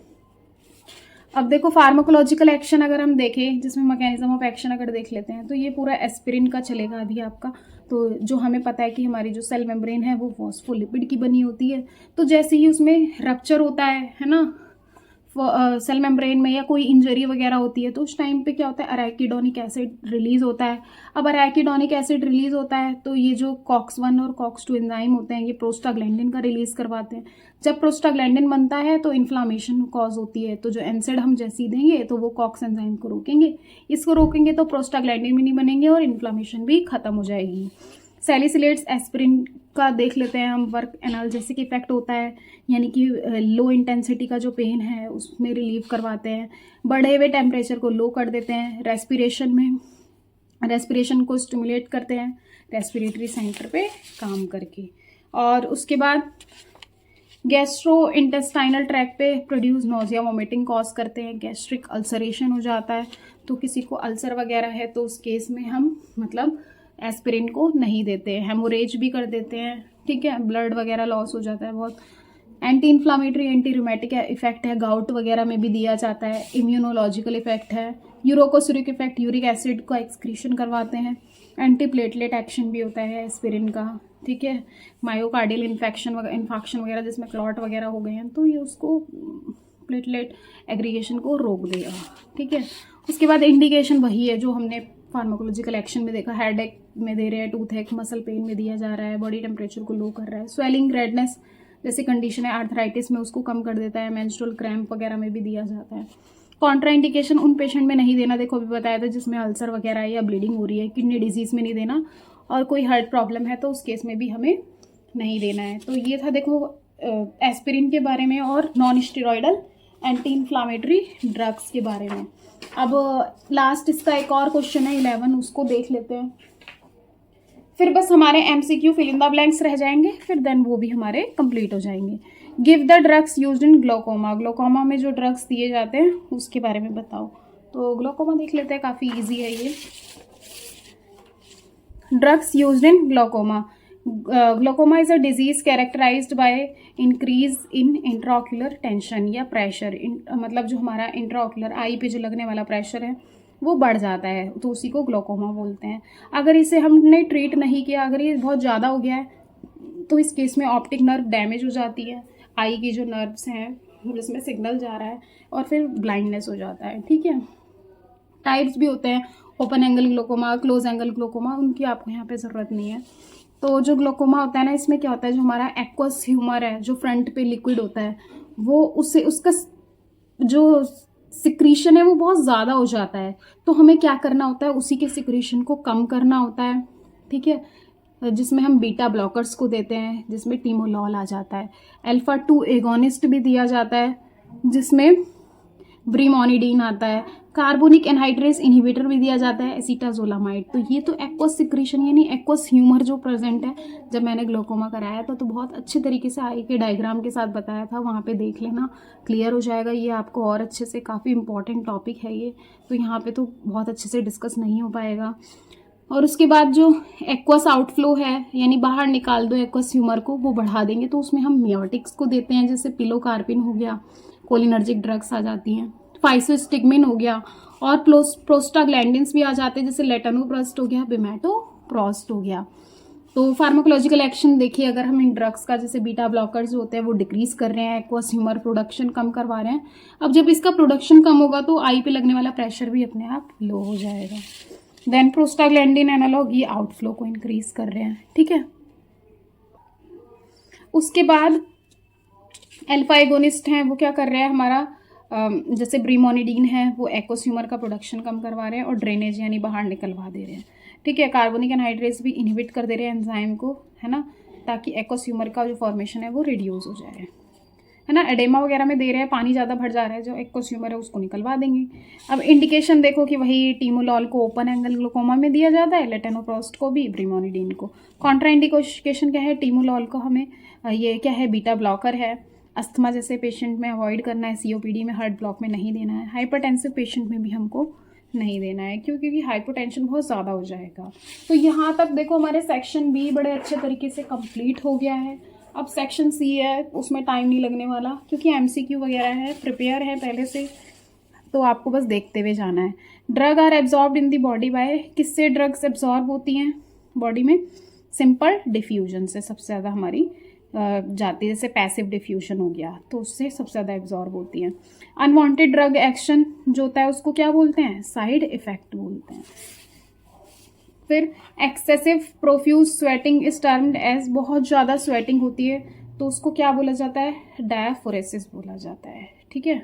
S1: अब देखो फार्माकोलॉजिकल एक्शन अगर हम देखें, जिसमें मैकेनिज्म ऑफ एक्शन अगर देख लेते हैं, तो ये पूरा एस्पिरिन का चलेगा अभी आपका। तो जो हमें पता है कि हमारी जो सेल मेम्ब्रेन है वो फॉस्फोलिपिड की बनी होती है, तो जैसे ही उसमें रप्चर होता है ना, सेल मेम्ब्रेन में, या कोई इंजरी वगैरह होती है, तो उस टाइम पे क्या होता है, अराइकिडोनिक एसिड रिलीज होता है। अब अराइकिडोनिक एसिड रिलीज होता है तो ये जो कॉक्स 1 और कॉक्स 2 एंजाइम होते हैं, ये प्रोस्टाग्लैंडिन का रिलीज करवाते हैं। जब प्रोस्टाग्लैंडिन बनता है तो इन्फ्लामेशन कॉज होती है, तो जो एनसेड हम जैसी देंगे तो वो कॉक्स एंजाइम को रोकेंगे, इसको रोकेंगे तो प्रोस्टाग्लैंडिन भी नहीं बनेंगे और इन्फ्लामेशन भी खत्म हो जाएगी। सैलिसिलेट्स एस्पिरिन का देख लेते हैं हम, वर्क एनाल्जेसिक इफेक्ट होता है, यानी कि लो इंटेंसिटी का जो पेन है उसमें रिलीव करवाते हैं। बढ़े हुए टेम्परेचर को लो कर देते हैं। रेस्पिरेशन को स्टिमुलेट करते हैं रेस्पिरेटरी सेंटर पे काम करके। और उसके बाद गैस्ट्रो इंटेस्टाइनल ट्रैक पे प्रोड्यूस नोजिया वोमिटिंग कॉज करते हैं। गैस्ट्रिक अल्सरेशन हो जाता है, तो किसी को अल्सर वगैरह है तो उस केस में हम मतलब एस्पिरिन को नहीं देते हैं। हेमोरेज भी कर देते हैं, ठीक है, ब्लड वगैरह लॉस हो जाता है बहुत। Anti inflammatory anti rheumatic effect है, गाउट वगैरह में भी दिया जाता है। इम्यूनोलॉजिकल इफेक्ट है, यूरोकोसिरिक इफेक्ट, यूरिक एसिड का एक्सक्रीशन करवाते हैं। एंटी प्लेटलेट एक्शन भी होता है एस्पिरिन का, ठीक है। मायोकार्डियल इन्फेक्शन वगैरह जिसमें क्लॉट वगैरह हो गए हैं तो ये उसको प्लेटलेट एग्रीगेशन को रोक देगा, ठीक है। उसके बाद इंडिकेशन वही है जो हमने फार्माकोलॉजिकल एक्शन में देखा, हेडेक में दे रहे हैं, टूथ एक, मसल पेन में दिया जा रहा है, बॉडी टेम्परेचर को लो कर रहा है, स्वेलिंग रेडनेस जैसी कंडीशन है आर्थराइटिस में उसको कम कर देता है, मेंस्ट्रुअल क्रैम्प वगैरह में भी दिया जाता है। कॉन्ट्राइंडिकेशन उन पेशेंट में नहीं देना, देखो अभी बताया था, जिसमें अल्सर वगैरह है या ब्लीडिंग हो रही है, किडनी डिजीज़ में नहीं देना, और कोई हार्ट प्रॉब्लम है तो उस केस में भी हमें नहीं देना है। तो ये था देखो एस्पिरिन के बारे में और non steroidal anti inflammatory drugs के बारे में। अब लास्ट इसका एक और क्वेश्चन है 11, उसको देख लेते हैं, फिर बस हमारे MCQ fill in the blanks रह जाएंगे, फिर देन वो भी हमारे कंप्लीट हो जाएंगे। Give the drugs used in glaucoma, glaucoma में जो ड्रग्स दिए जाते हैं उसके बारे में बताओ। तो ग्लोकोमा देख लेते हैं, काफ़ी इजी है ये। Drugs used in glaucoma, glaucoma is a disease characterized by increase in intraocular tension या प्रेशर, मतलब जो हमारा इंट्राओक्यूलर आई पे जो लगने वाला प्रेशर है वो बढ़ जाता है, तो उसी को ग्लोकोमा बोलते हैं। अगर इसे हमने ट्रीट नहीं किया, अगर ये बहुत ज़्यादा हो गया है, तो इस केस में ऑप्टिक नर्व डैमेज हो जाती है, आई की जो नर्व्स हैं जिसमें सिग्नल जा रहा है, और फिर ब्लाइंडनेस हो जाता है, ठीक है। टाइप्स भी होते हैं, open angle glaucoma, close angle glaucoma, उनकी आपको यहाँ पे ज़रूरत नहीं है। तो जो ग्लोकोमा होता है ना, इसमें क्या होता है, जो हमारा एक्वस ह्यूमर है, जो फ्रंट पे लिक्विड होता है, वो उसका जो सिक्रीशन है वो बहुत ज़्यादा हो जाता है, तो हमें क्या करना होता है, उसी के सिक्रीशन को कम करना होता है, ठीक है, जिसमें हम बीटा ब्लॉकर्स को देते हैं, जिसमें टीमोलॉल आ जाता है। अल्फा-2 एगोनिस्ट भी दिया जाता है, जिसमें ब्रीमोनिडीन आता है। कार्बोनिक एनहाइड्रेस इनहिबिटर भी दिया जाता है, एसीटाजोलामाइड। तो ये तो एक्वस सिक्रीशन यानी एक्वस ह्यूमर जो प्रेजेंट है, जब मैंने ग्लोकोमा कराया था तो बहुत अच्छे तरीके से आई के डायग्राम के साथ बताया था, वहाँ पे देख लेना, क्लियर हो जाएगा ये आपको और अच्छे से। काफ़ी इंपॉर्टेंट टॉपिक है ये, तो यहाँ पे तो बहुत अच्छे से डिस्कस नहीं हो पाएगा। और उसके बाद जो एक्वस आउटफ्लो है, यानी बाहर निकाल दो एक्वस ह्यूमर को, वो बढ़ा देंगे, तो उसमें हम मियोटिक्स को देते हैं, जैसे पिलोकार्पिन हो गया, कोलिनर्जिक ड्रग्स आ जाती हैं, फाइसोस्टिग्मिन हो गया, और प्रोस्टाग्लैंडिन्स भी आ जाते हैं, जैसे लेटनोप्रोस्ट हो गया, बिमेटोप्रोस्ट हो गया। तो फार्माकोलॉजिकल एक्शन देखिए, अगर हम इन ड्रग्स का, जैसे बीटा ब्लॉकर्स होते हैं, वो डिक्रीज कर रहे हैं, एक्वस ह्यूमर प्रोडक्शन कम करवा रहे हैं। अब जब इसका प्रोडक्शन कम होगा तो आई पे लगने वाला प्रेशर भी अपने आप लो हो जाएगा। देन प्रोस्टाग्लैंडिन एनालॉग, ये आउटफ्लो को इंक्रीज कर रहे हैं, ठीक है। उसके बाद अल्फा एगोनिस्ट हैं, वो क्या कर रहे हैं, हमारा जैसे ब्रीमोनिडीन है, वो एक्वस ह्यूमर का प्रोडक्शन कम करवा रहे हैं और ड्रेनेज यानी बाहर निकलवा दे रहे हैं, ठीक है। कार्बोनिक एनहाइड्रेस भी इनहिबिट कर दे रहे हैं एंजाइम को, है ना, ताकि एक्वस ह्यूमर का जो फॉर्मेशन है वो रिड्यूस हो जाए, है ना। एडेमा वगैरह में दे रहे हैं, पानी ज़्यादा भर जा रहा है, जो एक्वस ह्यूमर है उसको निकलवा देंगे। अब इंडिकेशन देखो कि वही टीमोलॉल को ओपन एंगल ग्लोकोमा में दिया जाता है, लेटेनोप्रोस्ट को भी, ब्रीमोनिडीन को। कॉन्ट्राइंडिकेशन क्या है, टीमोलॉल को हमें ये क्या है, बीटा ब्लॉकर है। अस्थमा जैसे पेशेंट में अवॉइड करना है, COPD में, हार्ट ब्लॉक में नहीं देना है। हाइपरटेंसिव पेशेंट में भी हमको नहीं देना है। क्यों? क्योंकि हाइपोटेंशन बहुत ज़्यादा हो जाएगा। तो यहाँ तक देखो हमारे सेक्शन बी बड़े अच्छे तरीके से कंप्लीट हो गया है। अब सेक्शन सी है, उसमें टाइम नहीं लगने वाला क्योंकि एमसीक्यू वगैरह है, प्रिपेयर है पहले से, तो आपको बस देखते हुए जाना है। Drug are absorbed in the body by, किससे ड्रग्स एब्जॉर्ब होती हैं बॉडी में? सिंपल डिफ्यूजन से सबसे ज़्यादा हमारी जाती है। जैसे पैसिव डिफ्यूजन हो गया तो उससे सबसे ज़्यादा एब्जॉर्ब होती हैं। अनवांटेड ड्रग एक्शन जो होता है उसको क्या बोलते हैं? साइड इफेक्ट बोलते हैं। फिर excessive profuse sweating is termed as, बहुत ज़्यादा स्वेटिंग होती है तो उसको क्या बोला जाता है? डायफोरेसिस बोला जाता है। ठीक है।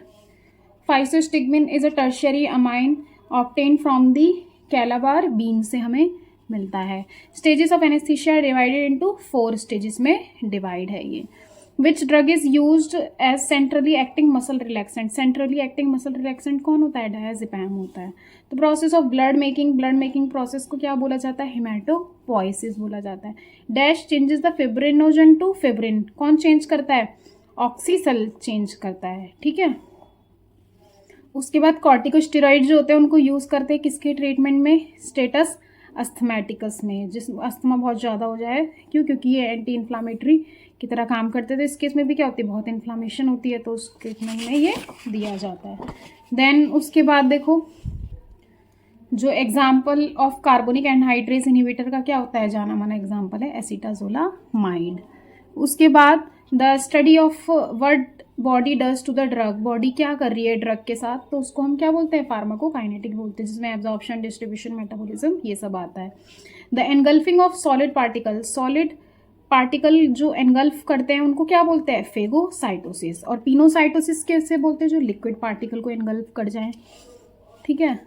S1: Physostigmine is a tertiary amine obtain from the Calabar bean से हमें मिलता है। Stages of anaesthesia divided into 4 stages में डिवाइड है ये। Which drug is used as centrally acting muscle relaxant? Centrally acting muscle relaxant कौन होता है? डायज़ेपैम होता है। तो process of blood making process को क्या बोला जाता है? हेमाटोपोइसिस बोला जाता है। Dash changes the fibrinogen to fibrin, कौन चेंज करता है? ऑक्सीसेल चेंज करता है। ठीक है। उसके बाद कॉर्टिकोस्टेरॉइड जो होते हैं उनको यूज़ करते हैं किसके ट्रीटमेंट में? स्टेटस अस्थमैटिकस में, जिस अस्थमा बहुत ज़्यादा हो जाए। क्यों? क्योंकि ये एंटी इन्फ्लामेटरी की तरह काम करते थे। इस केस में भी क्या होती है? बहुत इन्फ्लामेशन होती है तो उस ट्रीटमेंट में ये दिया जाता है। देन उसके बाद देखो जो example of carbonic anhydrase inhibitor का क्या होता है? जाना माना एग्जाम्पल है एसिटाजोलामाइड। उसके बाद the study of what body does to the drug, body क्या कर रही है ड्रग के साथ, तो उसको हम क्या बोलते हैं? फार्माकोकाइनेटिक बोलते हैं, जिसमें एब्जॉर्प्शन, डिस्ट्रीब्यूशन, मेटाबॉलिज्म ये सब आता है। The engulfing of solid particle, solid particle जो एनगल्फ करते हैं उनको क्या बोलते हैं? फेगोसाइटोसिस। और पिनोसाइटोसिस कैसे बोलते हैं? जो लिक्विड पार्टिकल को एनगल्फ कर जाए। ठीक है।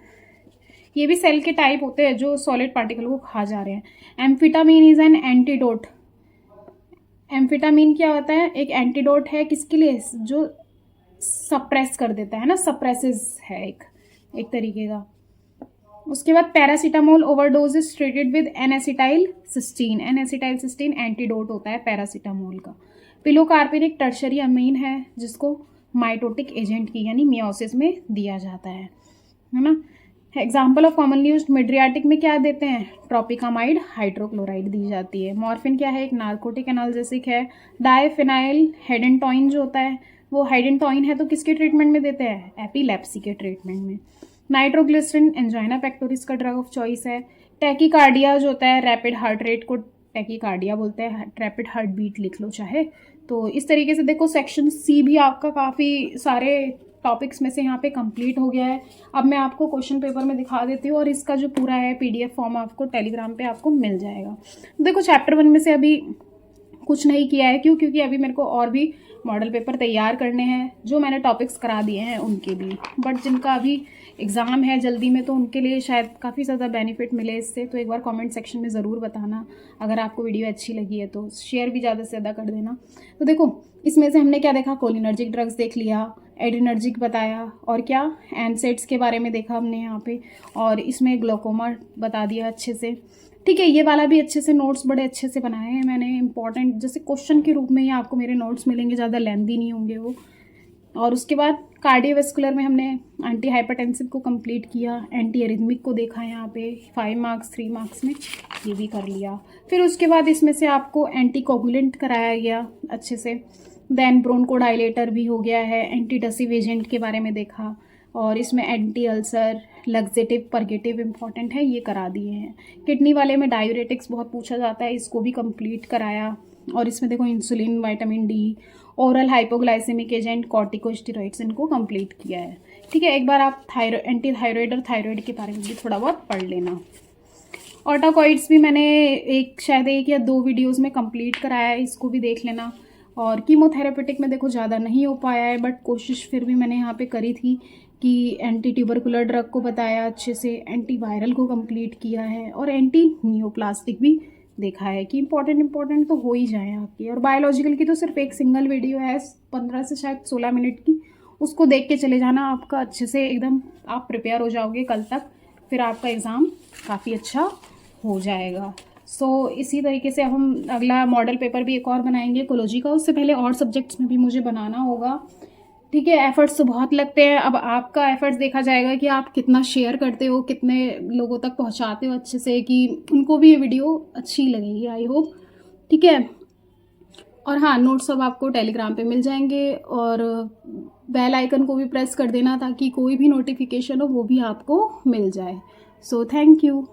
S1: ये भी सेल के टाइप होते हैं जो सॉलिड पार्टिकल को खा जा रहे हैं। Amphetamine is an antidote, amphetamine क्या होता है? एक एंटीडोट है किसके लिए? जो सप्रेस कर देता है ना, सप्रेसिस है एक तरीके का। उसके बाद paracetamol overdose is treated with N acetyl cysteine, N acetyl cysteine antidote होता है पैरासीटामोल का। पिलोकार्पिन एक टर्शरी अमीन है जिसको माइटोटिक एजेंट की यानी मियोसिस में दिया जाता है ना। Example of commonly used mydriatic में क्या देते हैं? ट्रोपिकामाइड हाइड्रोक्लोराइड दी जाती है। मॉर्फिन क्या है? एक नार्कोटिक एनाल्जेसिक है। डायफिनाइल हेडेंटॉइन जो होता है वो हेडेंटॉइन है तो किसके ट्रीटमेंट में देते हैं? एपिलेप्सी के ट्रीटमेंट में। नाइट्रोग्लिसरिन एंजाइना पेक्टोरिस का ड्रग ऑफ चॉइस है। टैकीकार्डिया जो होता है, रैपिड हार्ट रेट को टैकीकार्डिया बोलते हैं, रैपिड हार्ट बीट लिख लो चाहे। तो इस तरीके से देखो सेक्शन सी भी आपका काफ़ी सारे टॉपिक्स में से यहाँ पे कंप्लीट हो गया है। अब मैं आपको क्वेश्चन पेपर में दिखा देती हूँ और इसका जो पूरा है पीडीएफ फॉर्म आपको टेलीग्राम पे आपको मिल जाएगा। देखो चैप्टर 1 में से अभी कुछ नहीं किया है। क्यों? क्योंकि अभी मेरे को और भी मॉडल पेपर तैयार करने हैं, जो मैंने टॉपिक्स करा दिए हैं उनके भी, बट जिनका अभी एग्ज़ाम है जल्दी में तो उनके लिए शायद काफ़ी ज़्यादा बेनिफिट मिले इससे। तो एक बार कमेंट सेक्शन में ज़रूर बताना अगर आपको वीडियो अच्छी लगी है तो शेयर भी ज़्यादा से ज़्यादा कर देना। तो देखो इसमें से हमने क्या देखा? कोलिनर्जिक ड्रग्स देख लिया, एड्रिनर्जिक बताया, और क्या एनसेड्स के बारे में देखा हमने यहाँ पे, और इसमें ग्लोकोमा बता दिया अच्छे से। ठीक है। ये वाला भी अच्छे से नोट्स बड़े अच्छे से बनाए हैं मैंने, इंपॉर्टेंट जैसे क्वेश्चन के रूप में ही आपको मेरे नोट्स मिलेंगे, ज़्यादा लेंथी नहीं होंगे वो। और उसके बाद कार्डियोवेस्कुलर में हमने एंटी हाइपरटेंसिव को कंप्लीट किया, एंटी एरिथमिक को देखा यहाँ पे 5 मार्क्स 3 मार्क्स में, ये भी कर लिया। फिर उसके बाद इसमें से आपको एंटी कोगुलेंट कराया गया अच्छे से। देन ब्रोंकोडाइलेटर भी हो गया है, एंटीटसिव एजेंट के बारे में देखा, और इसमें anti ulcer, laxative, purgative important है, ये करा दिए हैं। किडनी वाले में डायूरेटिक्स बहुत पूछा जाता है, इसको भी कंप्लीट कराया। और इसमें देखो insulin, vitamin D, oral hypoglycemic agent, corticosteroids, इनको कंप्लीट किया है। ठीक है। एक बार आप एंटी थायराइड और थायराइड के बारे में भी थोड़ा बहुत पढ़ लेना। ऑटोकॉइड्स भी मैंने शायद 1 या 2 वीडियोज़ में कंप्लीट कराया है, इसको भी देख लेना। और कीमोथेरेपेटिक में देखो ज़्यादा नहीं हो पाया है, बट कोशिश फिर भी मैंने यहाँ पे करी थी कि एंटी ट्यूबरकुलर ड्रग को बताया अच्छे से, एंटीवायरल को कंप्लीट किया है, और एंटी नियोप्लास्टिक भी देखा है कि इंपॉर्टेंट तो हो ही जाए आपकी। और बायोलॉजिकल की तो सिर्फ एक सिंगल वीडियो है 15 से शायद 16 मिनट की, उसको देख के चले जाना, आपका अच्छे से एकदम आप प्रिपेयर हो जाओगे कल तक, फिर आपका एग्ज़ाम काफ़ी अच्छा हो जाएगा। इसी तरीके से हम अगला मॉडल पेपर भी एक और बनाएंगे कोलॉजी का, उससे पहले और सब्जेक्ट्स में भी मुझे बनाना होगा। ठीक है, एफर्ट्स तो बहुत लगते हैं। अब आपका एफर्ट्स देखा जाएगा कि आप कितना शेयर करते हो, कितने लोगों तक पहुंचाते हो अच्छे से, कि उनको भी ये वीडियो अच्छी लगेगी, आई होप। ठीक है, और हाँ, नोट्स सब आपको टेलीग्राम पे मिल जाएंगे, और बेल आइकन को भी प्रेस कर देना ताकि कोई भी नोटिफिकेशन हो वो भी आपको मिल जाए। So thank you.